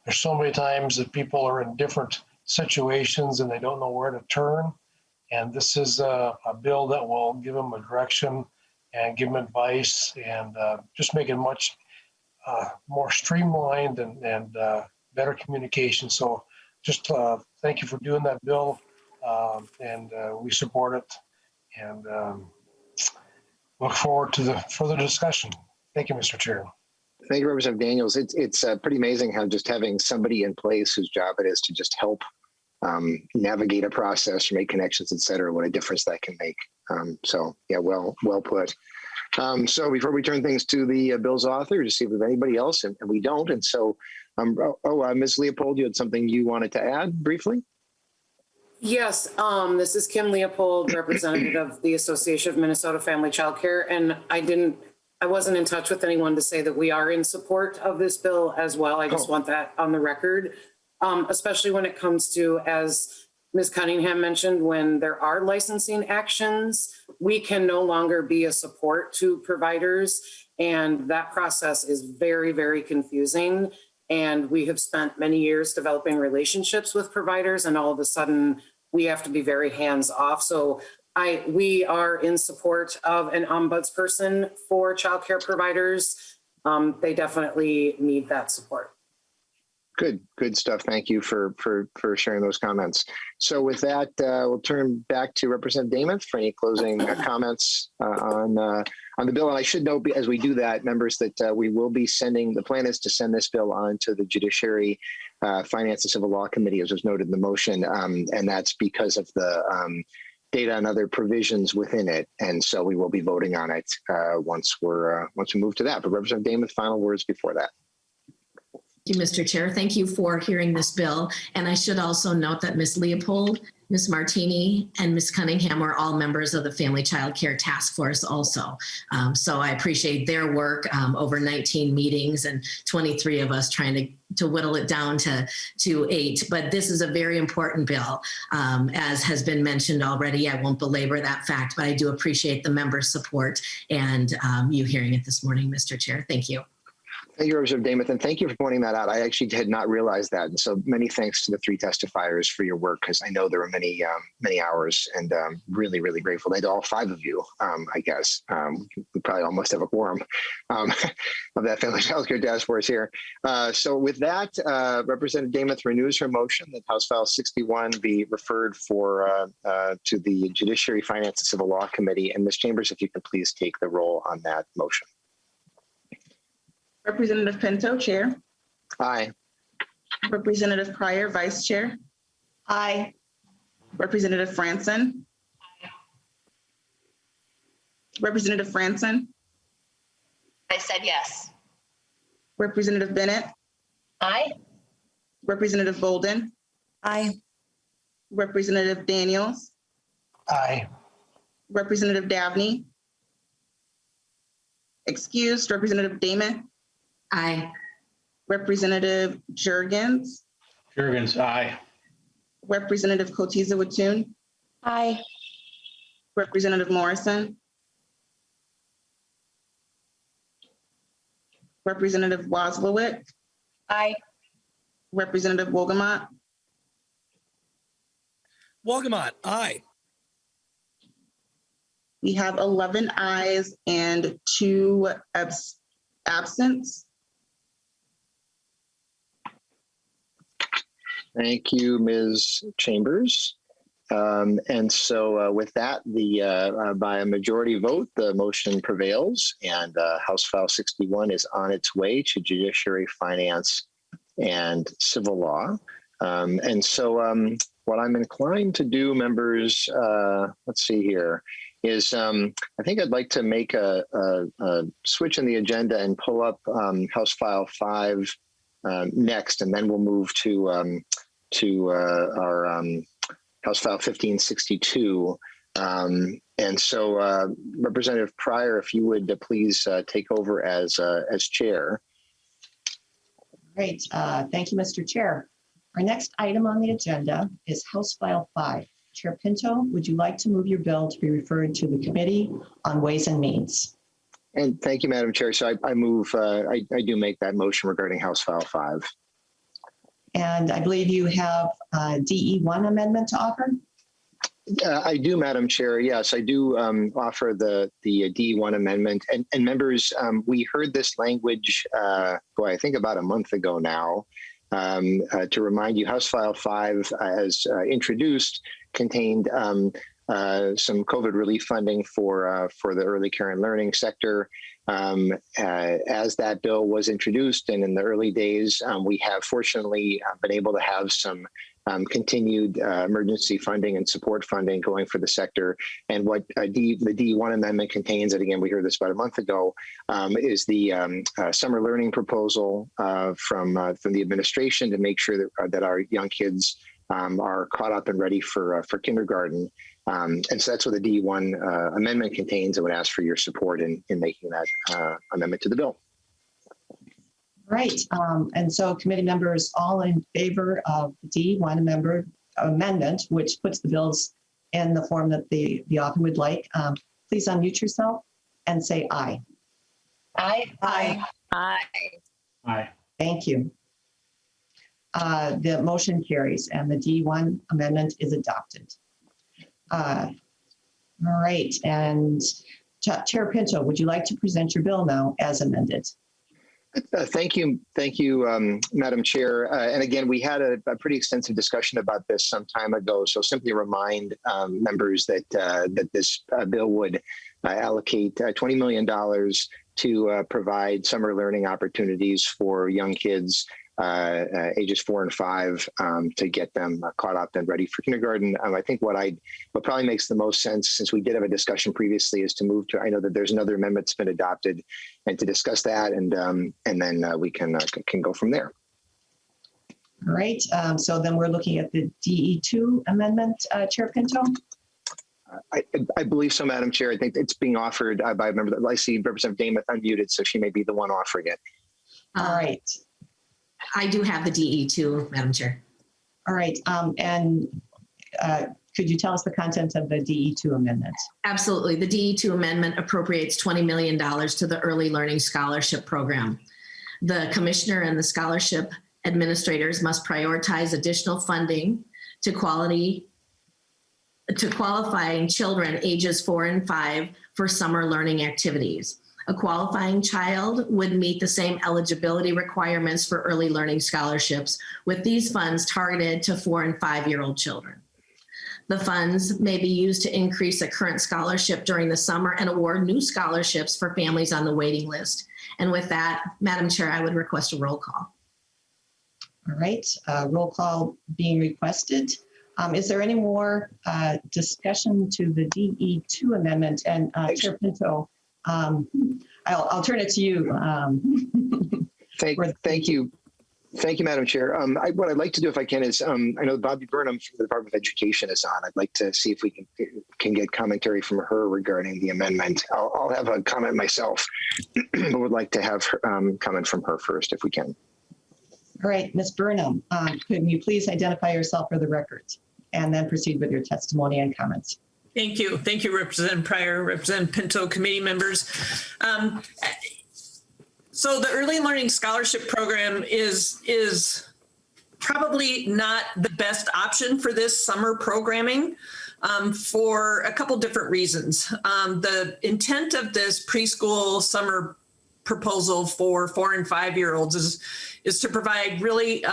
There's so many times that people are in different situations and they don't know where to turn. And this is a bill that will give them a direction and give them advice and just make it much more streamlined and better communication. So just thank you for doing that bill, and we support it and look forward to the further discussion. Thank you, Mr. Chair. Thank you, Representative Daniels. It's pretty amazing how just having somebody in place whose job it is to just help navigate a process, make connections, et cetera, what a difference that can make. So yeah, well put. So before we turn things to the bill's author, to see if we have anybody else, and we don't. And so, Ms. Leopold, you had something you wanted to add briefly? Yes, this is Kim Leopold, representative of the Association of Minnesota Family Child Care, and I wasn't in touch with anyone to say that we are in support of this bill as well. I just want that on the record, especially when it comes to, as Ms. Cunningham mentioned, when there are licensing actions, we can no longer be a support to providers, and that process is very, very confusing. And we have spent many years developing relationships with providers, and all of a sudden we have to be very hands off. So we are in support of an ombudsperson for childcare providers. They definitely need that support. Good stuff. Thank you for sharing those comments. So with that, we'll turn back to Representative Demuth for any closing comments on the bill. And I should note, as we do that, members, that we will be sending, the plan is to send this bill on to the Judiciary Finance and Civil Law Committee, as was noted in the motion, and that's because of the data and other provisions within it. And so we will be voting on it once we move to that. But Representative Demuth, final words before that. Thank you, Mr. Chair. Thank you for hearing this bill. And I should also note that Ms. Leopold, Ms. Martini, and Ms. Cunningham are all members of the Family Child Care Task Force also. So I appreciate their work over 19 meetings and 23 of us trying to whittle it down to 8. But this is a very important bill. As has been mentioned already, I won't belabor that fact, but I do appreciate the members' support and you hearing it this morning, Mr. Chair. Thank you. Thank you, Representative Demuth, and thank you for pointing that out. I actually had not realized that, and so many thanks to the 3 testifiers for your work, because I know there were many hours, and really, really grateful. They had all 5 of you, I guess. We probably almost have a quorum of that Family Child Care Task Force here. So with that, Representative Demuth renews her motion that House File 61 be referred to the Judiciary Finance and Civil Law Committee. And Ms. Chambers, if you can please take the roll on that motion. Representative Pinto, Chair. Aye. Representative Pryor, Vice Chair. Aye. Representative Franson. Aye. Representative Franson. I said yes. Representative Bennett. Aye. Representative Bolden. Aye. Representative Daniels. Aye. Representative Dabney. Excused. Representative Demuth. Aye. Representative Jurgens. Jurgens, aye. Representative Kotiza Watun. Aye. Representative Morrison. Representative Wazlawik. Aye. Representative Wolgamott. Wolgamott, aye. We have 11 ayes and 2 absence. Thank you, Ms. Chambers. And so with that, by a majority vote, the motion prevails, and House File 61 is on its way to Judiciary, Finance, and Civil Law. And so what I'm inclined to do, members, let's see here, is I think I'd like to make a switch in the agenda and pull up House File 5 next, and then we'll move to our House File 1562. And so Representative Pryor, if you would please take over as chair. Great. Thank you, Mr. Chair. Our next item on the agenda is House File 5. Chair Pinto, would you like to move your bill to be referred to the Committee on Ways and Means? And thank you, Madam Chair. So I move, I do make that motion regarding House File 5. And I believe you have a DE1 amendment to offer? I do, Madam Chair. Yes, I do offer the D1 amendment. And members, we heard this language, I think about a month ago now. To remind you, House File 5, as introduced, contained some COVID relief funding for the early care and learning sector. As that bill was introduced, and in the early days, we have fortunately been able to have some continued emergency funding and support funding going for the sector. And what the D1 amendment contains, and again, we heard this about a month ago, is the summer learning proposal from the administration to make sure that our young kids are caught up and ready for kindergarten. And so that's what the D1 amendment contains. I would ask for your support in making that amendment to the bill. Right. And so committee members all in favor of the D1 amendment, which puts the bills in the form that the author would like. Please unmute yourself and say aye. Aye. Aye. Aye. Aye. Thank you. The motion carries and the D1 amendment is adopted. All right. And Chair Pinto, would you like to present your bill now as amended? Thank you, Madam Chair. And again, we had a pretty extensive discussion about this some time ago. So simply remind members that this bill would allocate $20 million to provide summer learning opportunities for young kids ages 4 and 5 to get them caught up and ready for kindergarten. I think what probably makes the most sense, since we did have a discussion previously, is to move to, I know that there's another amendment that's been adopted, and to discuss that, and then we can go from there. All right. So then we're looking at the DE2 amendment, Chair Pinto. I believe so, Madam Chair. I think it's being offered by a member. I see Representative Demuth unmuted, so she may be the one offering it. All right. I do have the DE2, Madam Chair. All right. And could you tell us the content of the DE2 amendment? Absolutely. The DE2 amendment appropriates $20 million to the Early Learning Scholarship Program. The commissioner and the scholarship administrators must prioritize additional funding to qualifying children ages 4 and 5 for summer learning activities. A qualifying child would meet the same eligibility requirements for early learning scholarships, with these funds targeted to 4 and 5-year-old children. The funds may be used to increase a current scholarship during the summer and award new scholarships for families on the waiting list. And with that, Madam Chair, I would request a roll call. All right, roll call being requested. Is there any more discussion to the DE2 amendment? And Chair Pinto, I'll turn it to you. Thank you, Madam Chair. What I'd like to do, if I can, is I know Bobby Burnham from the Department of Education is on. I'd like to see if we can get commentary from her regarding the amendment. I'll have a comment myself, but would like to have comment from her first, if we can. All right, Ms. Burnham, could you please identify yourself for the record and then proceed with your testimony and comments? Thank you. Thank you, Representative Pryor, Representative Pinto, committee members. So the Early Learning Scholarship Program is probably not the best option for this summer programming for a couple different reasons. The intent of this preschool summer proposal for 4 and 5-year-olds is to provide really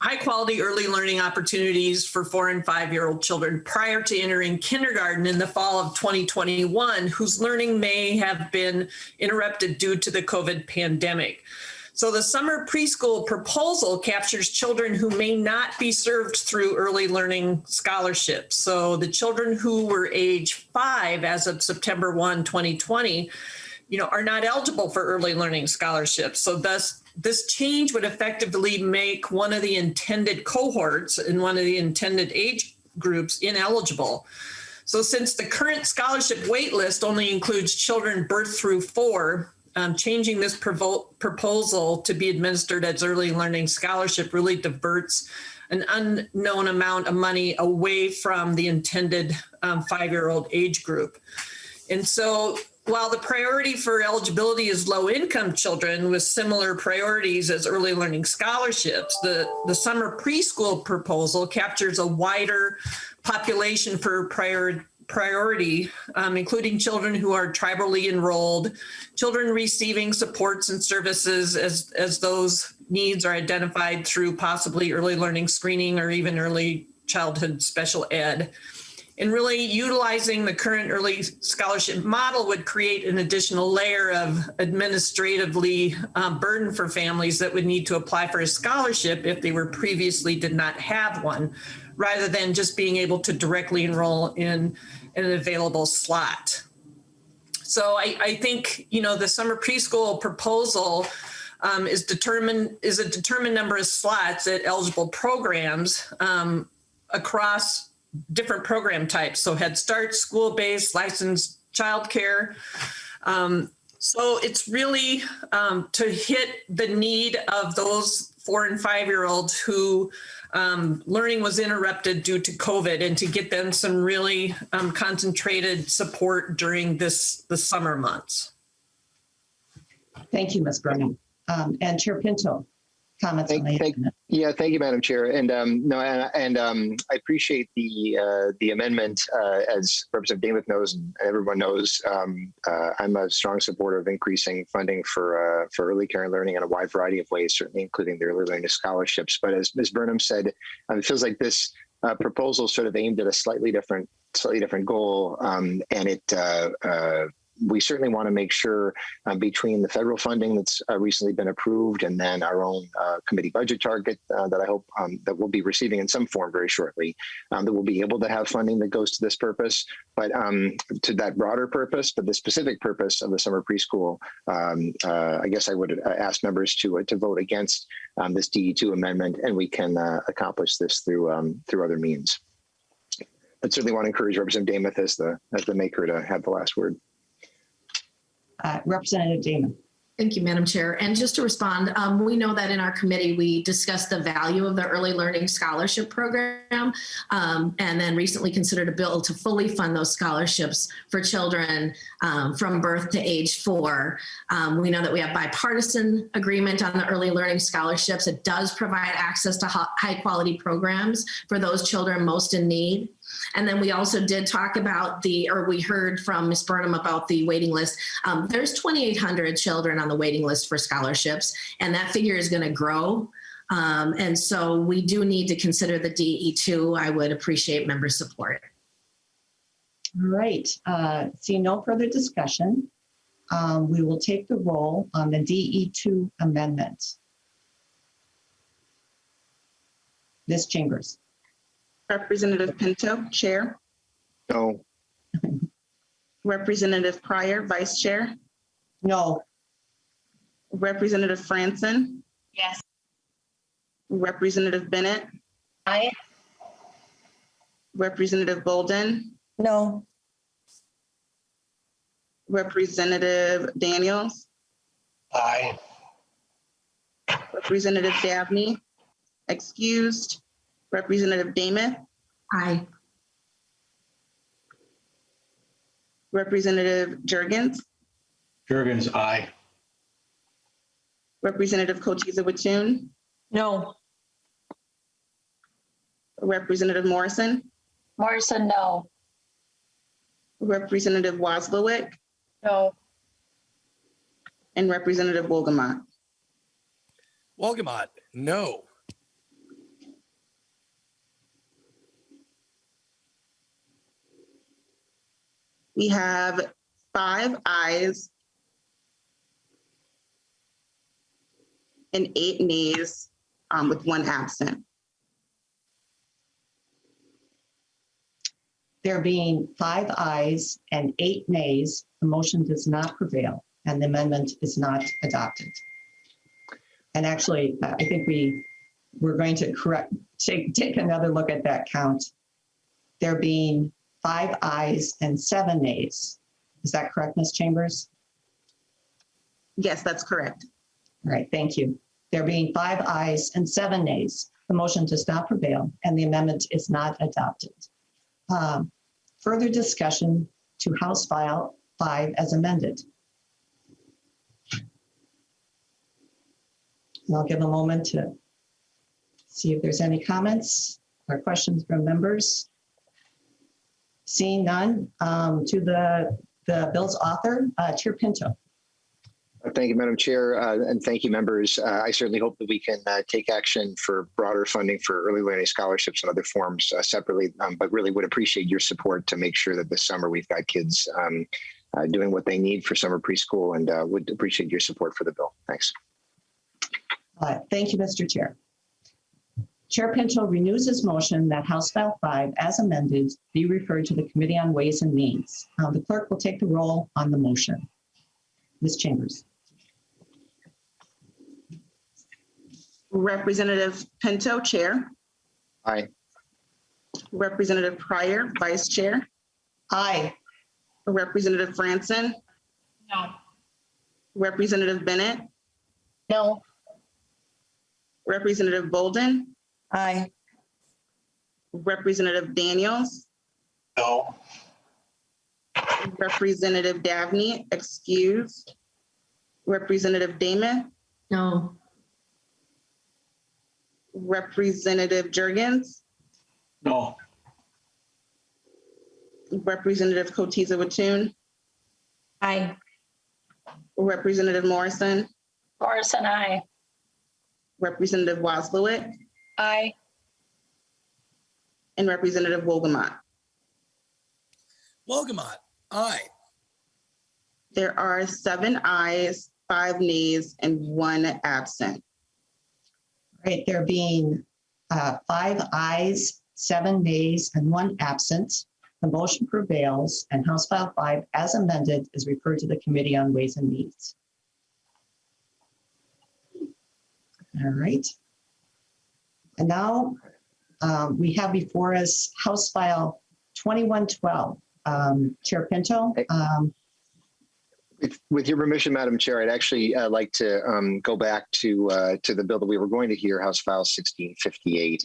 high quality early learning opportunities for 4 and 5-year-old children prior to entering kindergarten in the fall of 2021, whose learning may have been interrupted due to the COVID pandemic. So the summer preschool proposal captures children who may not be served through early learning scholarships. So the children who were age 5 as of September 1, 2020, are not eligible for early learning scholarships. So thus, this change would effectively make one of the intended cohorts in one of the intended age groups ineligible. So since the current scholarship waitlist only includes children birth through 4, changing this proposal to be administered as early learning scholarship really diverts an unknown amount of money away from the intended 5-year-old age group. And so while the priority for eligibility is low-income children with similar priorities as early learning scholarships, the summer preschool proposal captures a wider population for priority, including children who are tribally enrolled, children receiving supports and services as those needs are identified through possibly early learning screening or even early childhood special ed. And really utilizing the current early scholarship model would create an additional layer of administratively burden for families that would need to apply for a scholarship if they were previously did not have one, rather than just being able to directly enroll in an available slot. So I think, the summer preschool proposal is a determined number of slots at eligible programs across different program types. So Head Start, school-based, licensed childcare. So it's really to hit the need of those 4 and 5-year-olds who learning was interrupted due to COVID, and to get them some really concentrated support during the summer months. Thank you, Ms. Burnham. And Chair Pinto, comments on the amendment. Thank you, Madam Chair. And I appreciate the amendment. As Representative Demuth knows, and everyone knows, I'm a strong supporter of increasing funding for early care and learning in a wide variety of ways, certainly including the early learning scholarships. But as Ms. Burnham said, it feels like this proposal sort of aimed at a slightly different goal, and we certainly want to make sure between the federal funding that's recently been approved and then our own committee budget target that I hope that we'll be receiving in some form very shortly, that we'll be able to have funding that goes to this purpose, but to that broader purpose, but the specific purpose of the summer preschool, I guess I would ask members to vote against this DE2 amendment, and we can accomplish this through other means. I certainly want to encourage Representative Demuth as the maker to have the last word. Representative Demuth. Thank you, Madam Chair. And just to respond, we know that in our committee, we discussed the value of the Early Learning Scholarship Program, and then recently considered a bill to fully fund those scholarships for children from birth to age 4. We know that we have bipartisan agreement on the Early Learning Scholarships. It does provide access to high quality programs for those children most in need. And then we also did talk about we heard from Ms. Burnham about the waiting list. There's 2,800 children on the waiting list for scholarships, and that figure is going to grow. And so we do need to consider the DE2. I would appreciate member support. All right. Seeing no further discussion, we will take the roll on the DE2 amendment. Ms. Chambers. Representative Pinto, Chair. No. Representative Pryor, Vice Chair. No. Representative Franson. Yes. Representative Bennett. Aye. Representative Bolden. No. Representative Daniels. Aye. Representative Dabney. Excused. Representative Demuth. Aye. Representative Jurgens. Jurgens, aye. Representative Kotiza Wattoon. No. Representative Morrison. Morrison, no. Representative Wazlawik. No. And Representative Wolgamott. Wolgamott, no. We have 5 ayes and 8 nays, with 1 absent. There being 5 ayes and 8 nays, the motion does not prevail and the amendment is not adopted. And actually, I think we're going to take another look at that count. There being 5 ayes and 7 nays. Is that correct, Ms. Chambers? Yes, that's correct. All right, thank you. There being 5 ayes and 7 nays, the motion does not prevail and the amendment is not adopted. Further discussion to House File 5 as amended. And I'll give a moment to see if there's any comments or questions from members. Seeing none, to the bill's author, Chair Pinto. Thank you, Madam Chair, and thank you, members. I certainly hope that we can take action for broader funding for early learning scholarships and other forms separately, but really would appreciate your support to make sure that this summer we've got kids doing what they need for summer preschool, and would appreciate your support for the bill. Thanks. Thank you, Mr. Chair. Chair Pinto renews his motion that House File 5 as amended be referred to the Committee on Ways and Means. The clerk will take the roll on the motion. Ms. Chambers. Representative Pinto, Chair. Aye. Representative Pryor, Vice Chair. Aye. Representative Franson. No. Representative Bennett. No. Representative Bolden. Aye. Representative Daniels. No. Representative Dabney, excused. Representative Demuth. No. Representative Jurgens. No. Representative Kotiza Watun. Aye. Representative Morrison. Morrison, aye. Representative Wazlawik. Aye. And Representative Wolgamott. Wolgamott, aye. There are 7 ayes, 5 nays, and 1 absent. Right, there being 5 ayes, 7 nays, and 1 absent, the motion prevails and House File 5 as amended is referred to the Committee on Ways and Means. All right. And now we have before us House File 2112. Chair Pinto. With your permission, Madam Chair, I'd actually like to go back to the bill that we were going to hear, House File 1658,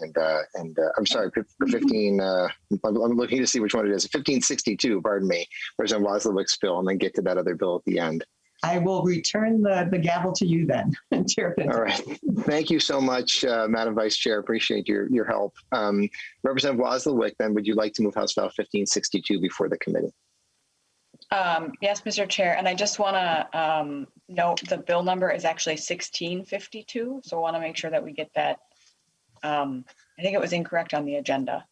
and I'm sorry, 15. I'm looking to see which one it is. 1562. Pardon me. Representative Wazlawick's bill, and then get to that other bill at the end. I will return the gavel to you then, Chair Pinto. All right. Thank you so much, Madam Vice Chair. Appreciate your help. Representative Wazlawick, then would you like to move House File 1562 before the committee? Yes, Mr. Chair, and I just want to note the bill number is actually 1652, so I want to make sure that we get that. I think it was incorrect on the agenda.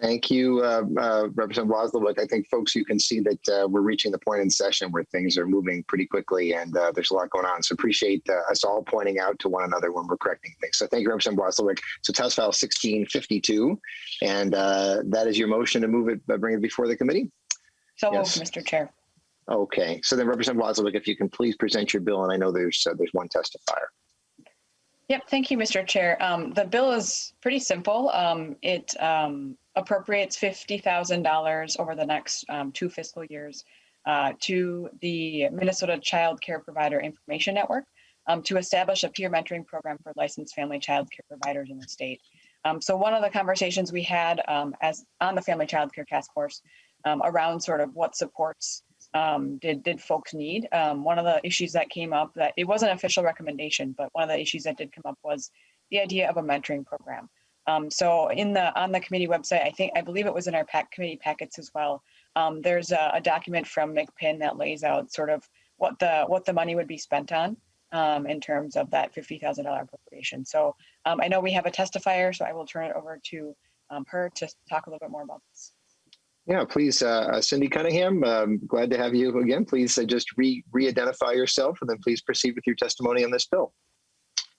Thank you, Representative Wazlawik. I think, folks, you can see that we're reaching the point in session where things are moving pretty quickly and there's a lot going on. So appreciate us all pointing out to one another when we're correcting things. So thank you, Representative Wazlawik. So it's House File 1652, and that is your motion to move it, bring it before the committee? So yes. moved, Mr. Chair. Okay. So then, Representative Wazlawik, if you can please present your bill, and I know there's one testifier. Yep, thank you, Mr. Chair. The bill is pretty simple. It appropriates $50,000 over the next 2 fiscal years to the Minnesota Child Care Provider Information Network to establish a peer mentoring program for licensed family child care providers in the state. So one of the conversations we had as on the Family Child Care Task Force around sort of what supports did folks need. One of the issues that came up, that it wasn't an official recommendation, but one of the issues that did come up was the idea of a mentoring program. So on the committee website, I believe it was in our committee packets as well. There's a document from McPinn that lays out sort of what the money would be spent on in terms of that $50,000 appropriation. So I know we have a testifier, so I will turn it over to her to talk a little bit more about this. Yeah, please, Cindy Cunningham, glad to have you again. Please just re-identify yourself and then please proceed with your testimony on this bill.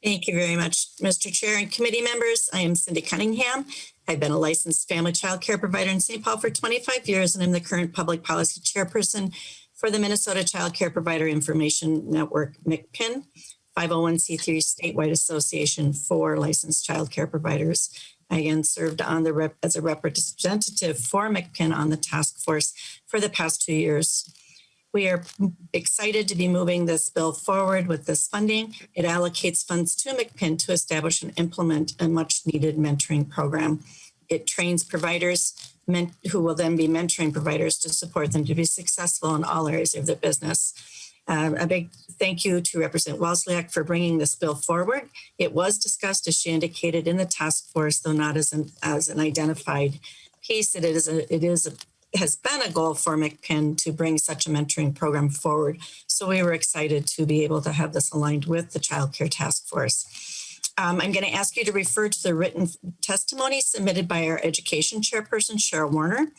Thank you very much, Mr. Chair and committee members. I am Cindy Cunningham. I've been a licensed family child care provider in St. Paul for 25 years, and I'm the current public policy chairperson for the Minnesota Child Care Provider Information Network, MCPIN, 501c3 statewide association for licensed child care providers. I again served on as a representative for MCPIN on the task force for the past 2 years. We are excited to be moving this bill forward with this funding. It allocates funds to MCPIN to establish and implement a much needed mentoring program. It trains providers who will then be mentoring providers to support them to be successful in all areas of their business. A big thank you to Representative Wazlawik for bringing this bill forward. It was discussed, as she indicated, in the task force, though not as an identified piece. It has been a goal for MCPIN to bring such a mentoring program forward. So we were excited to be able to have this aligned with the Child Care Task Force. I'm going to ask you to refer to the written testimony submitted by our education chairperson, Cheryl Warner.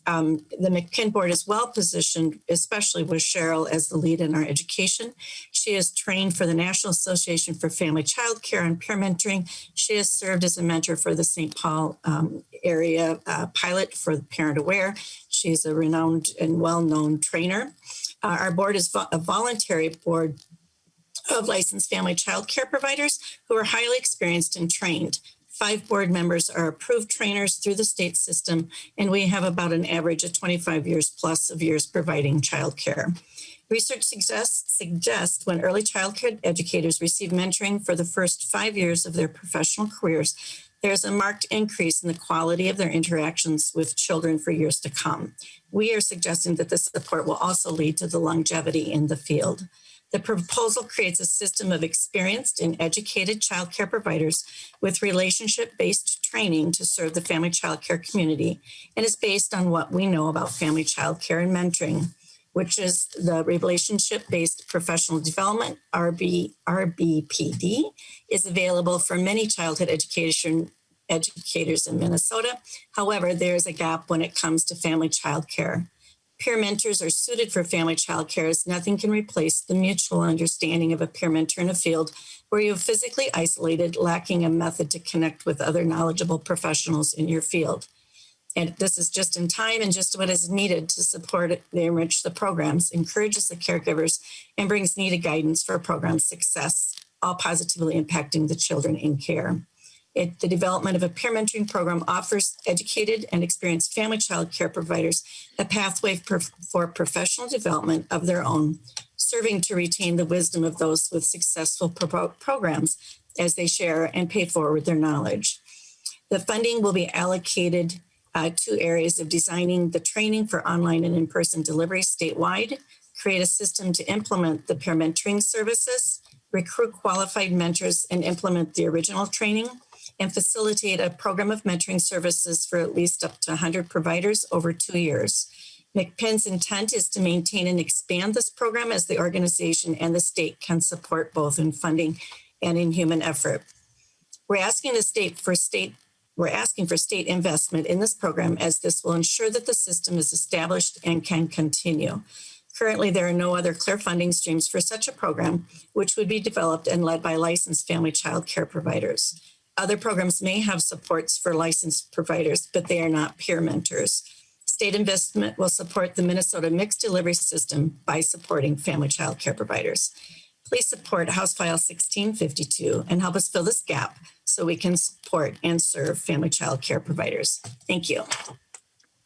The MCPIN board is well positioned, especially with Cheryl as the lead in our education. She is trained for the National Association for Family Child Care and Peer Mentoring. She has served as a mentor for the St. Paul area pilot for Parent Aware. She is a renowned and well-known trainer. Our board is a voluntary board of licensed family child care providers who are highly experienced and trained. 5 board members are approved trainers through the state system, and we have about an average of 25 years plus of years providing child care. Research suggests when early child care educators receive mentoring for the first 5 years of their professional careers, there's a marked increase in the quality of their interactions with children for years to come. We are suggesting that this support will also lead to the longevity in the field. The proposal creates a system of experienced and educated child care providers with relationship-based training to serve the family child care community and is based on what we know about family child care and mentoring, which is the relationship-based professional development, RBPD, is available for many childhood educators in Minnesota. However, there is a gap when it comes to family child care. Peer mentors are suited for family child care as nothing can replace the mutual understanding of a peer mentor in a field where you're physically isolated, lacking a method to connect with other knowledgeable professionals in your field. And this is just in time and just what is needed to support the enrich the programs, encourages the caregivers, and brings needed guidance for program success, all positively impacting the children in care. The development of a peer mentoring program offers educated and experienced family child care providers a pathway for professional development of their own, serving to retain the wisdom of those with successful programs as they share and pay forward their knowledge. The funding will be allocated to areas of designing the training for online and in-person delivery statewide, create a system to implement the peer mentoring services, recruit qualified mentors and implement the original training, and facilitate a program of mentoring services for at least up to 100 providers over 2 years. MCPIN's intent is to maintain and expand this program as the organization and the state can support both in funding and in human effort. We're asking for state investment in this program as this will ensure that the system is established and can continue. Currently, there are no other clear funding streams for such a program, which would be developed and led by licensed family child care providers. Other programs may have supports for licensed providers, but they are not peer mentors. State investment will support the Minnesota Mixed Delivery System by supporting family child care providers. Please support House File 1652 and help us fill this gap so we can support and serve family child care providers. Thank you.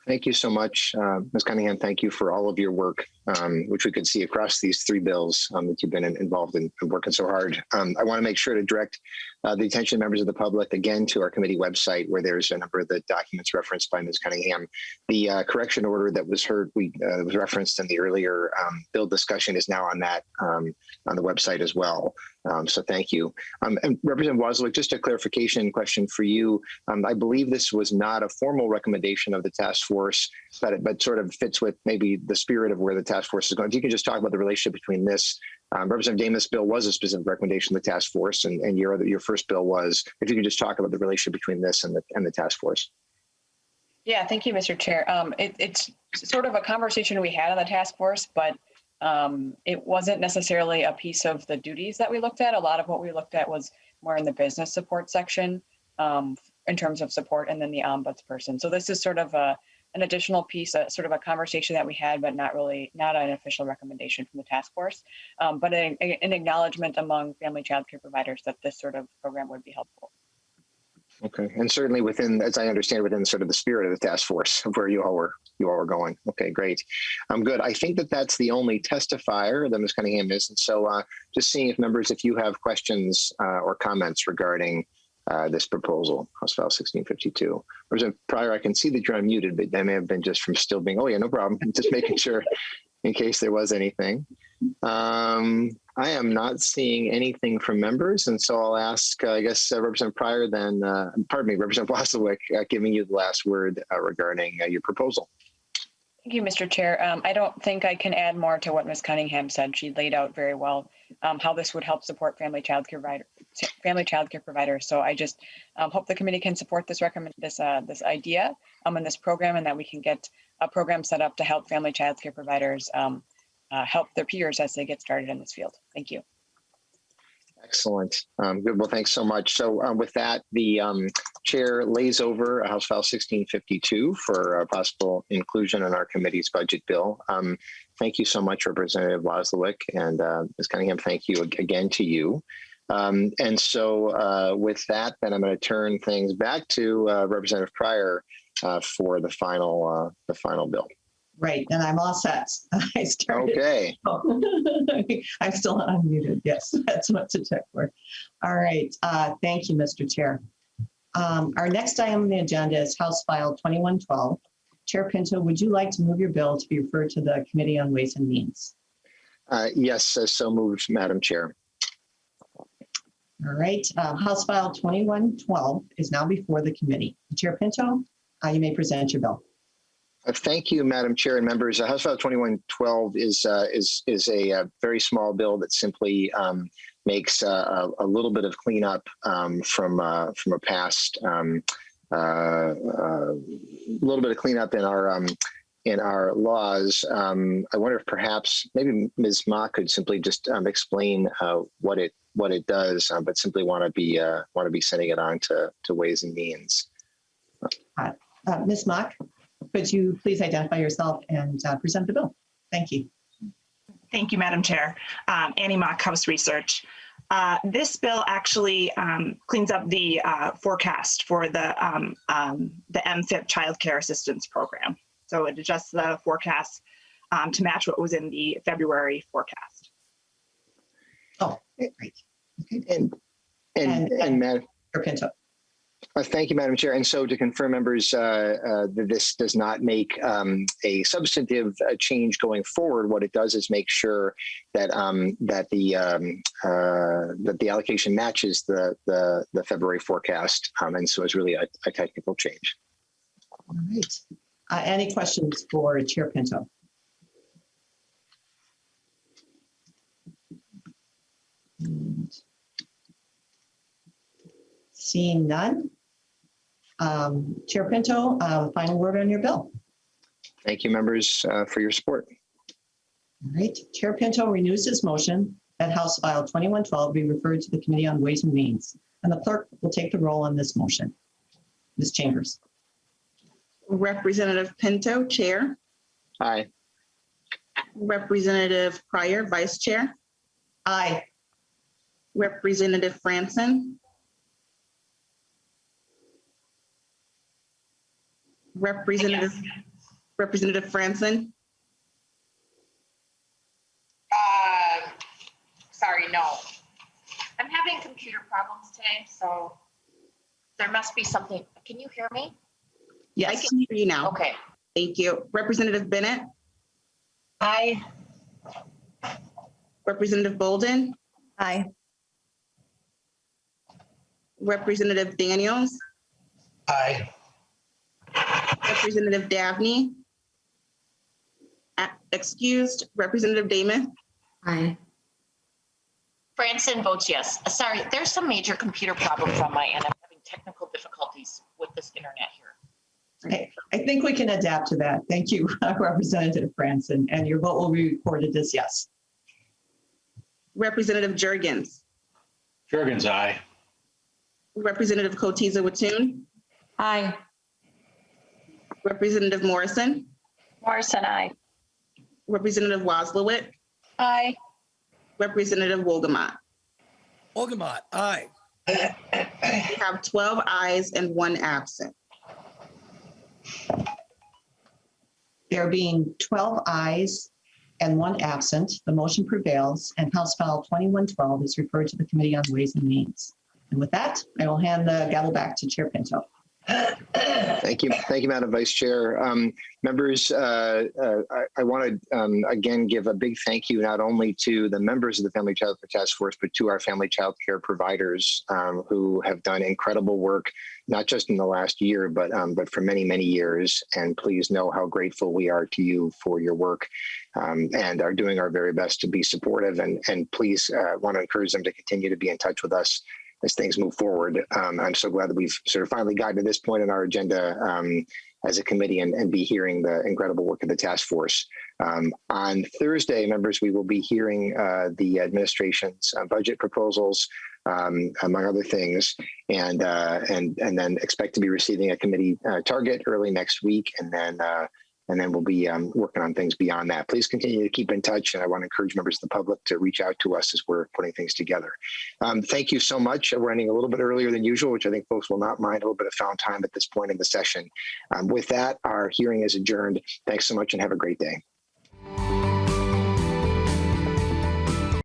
Thank you so much, Ms. Cunningham. Thank you for all of your work, which we could see across these 3 bills that you've been involved in and working so hard. I want to make sure to direct the attention of members of the public again to our committee website, where there's a number of the documents referenced by Ms. Cunningham. The correction order that was was referenced in the earlier bill discussion is now on that on the website as well. So thank you. And Representative Wazlawik, just a clarification question for you. I believe this was not a formal recommendation of the task force, but sort of fits with maybe the spirit of where the task force is going. If you can just talk about the relationship between this, Representative Demuth's bill was a specific recommendation of the task force, and your first bill was. If you could just talk about the relationship between this and the task force. Yeah, thank you, Mr. Chair. It's sort of a conversation we had on the task force, but it wasn't necessarily a piece of the duties that we looked at. A lot of what we looked at was more in the business support section in terms of support, and then the ombudsperson. So this is sort of an additional piece, sort of a conversation that we had, but not an official recommendation from the task force, but an acknowledgement among family child care providers that this sort of program would be helpful. Okay, and certainly within, as I understand, within sort of the spirit of the task force of where you all were going. Okay, great. Good. I think that's the only testifier that Ms. Cunningham is, and so just seeing if members, if you have questions or comments regarding this proposal, House File 1652. Representative Pryor, I can see that you're unmuted, but that may have been just from still being. Oh yeah, no problem. Just making sure in case there was anything. I am not seeing anything from members, and so I'll ask, I guess, Representative Pryor, then, pardon me, Representative Wazlawik, giving you the last word regarding your proposal. Thank you, Mr. Chair. I don't think I can add more to what Ms. Cunningham said. She laid out very well how this would help support family child care providers. So I just hope the committee can support this idea and this program, and that we can get a program set up to help family child care providers help their peers as they get started in this field. Thank you. Excellent. Good. Well, thanks so much. So with that, the chair lays over House File 1652 for possible inclusion in our committee's budget bill. Thank you so much, Representative Wazlawik, and Ms. Cunningham, thank you again to you. And so with that, then I'm going to turn things back to Representative Pryor for the final bill. Right, and I'm all set. I started. Okay. I'm still unmuted. Yes, that's what to check for. All right. Thank you, Mr. Chair. Our next item on the agenda is House File 2112. Chair Pinto, would you like to move your bill to be referred to the Committee on Ways and Means? Yes, so moved, Madam Chair. All right. House File 2112 is now before the committee. Chair Pinto, you may present your bill. Thank you, Madam Chair and members. House File 2112 is a very small bill that simply makes a little bit of cleanup from a past, little bit of cleanup in our laws. I wonder if perhaps maybe Ms. Ma could simply just explain what it does, but simply want to be sending it on to Ways and Means. Ms. Mock, could you please identify yourself and present the bill? Thank you. Thank you, Madam Chair. Annie Mock, House Research. This bill actually cleans up the forecast for the MFIP Child Care Assistance Program. So it adjusts the forecast to match what was in the February forecast. Oh, great. Okay. And Madam Pinto. Thank you, Madam Chair. And so to confirm, members, this does not make a substantive change going forward. What it does is make sure that that the allocation matches the February forecast, and so it's really a technical change. All right. Any questions for Chair Pinto? And seeing none, Chair Pinto, final word on your bill. Thank you, members, for your support. All right. Chair Pinto renews his motion that House File 2112 be referred to the Committee on Ways and Means, and the clerk will take the roll on this motion. Ms. Chambers. Representative Pinto, Chair. Aye. Representative Pryor, Vice Chair. Aye. Representative Franson. Representative Franson. Sorry, no. I'm having computer problems today, so there must be something. Can you hear me? Yes, I can hear you now. Okay. Thank you. Representative Bennett. Aye. Representative Bolden. Aye. Representative Daniels. Aye. Representative Dabney. Excused. Representative Demuth. Aye. Franson votes yes. Sorry, there's some major computer problems on my end. I'm having technical difficulties with this internet here. I think we can adapt to that. Thank you, Representative Branson, and your vote will be recorded as yes. Representative Jurgens. Jurgens, aye. Representative Cotiza Wattoon. Aye. Representative Morrison. Morrison, aye. Representative Wazlawik. Aye. Representative Wolgamott. Wolgamott, aye. We have 12 ayes and 1 absent. There being 12 ayes and 1 absent, the motion prevails, and House File 2112 is referred to the Committee on Ways and Means. And with that, I will hand the gavel back to Chair Pinto. Thank you, Madam Vice Chair. Members, I want to again give a big thank you not only to the members of the Family Child Care Task Force, but to our family child care providers who have done incredible work, not just in the last year, but for many, many years. And please know how grateful we are to you for your work and are doing our very best to be supportive. And please want to encourage them to continue to be in touch with us as things move forward. I'm so glad that we've sort of finally gotten to this point in our agenda as a committee and be hearing the incredible work of the task force. On Thursday, members, we will be hearing the administration's budget proposals, among other things, and then expect to be receiving a committee target early next week, and then we'll be working on things beyond that. Please continue to keep in touch, and I want to encourage members of the public to reach out to us as we're putting things together. Thank you so much. We're ending a little bit earlier than usual, which I think folks will not mind, a little bit of found time at this point in the session. With that, our hearing is adjourned. Thanks so much and have a great day.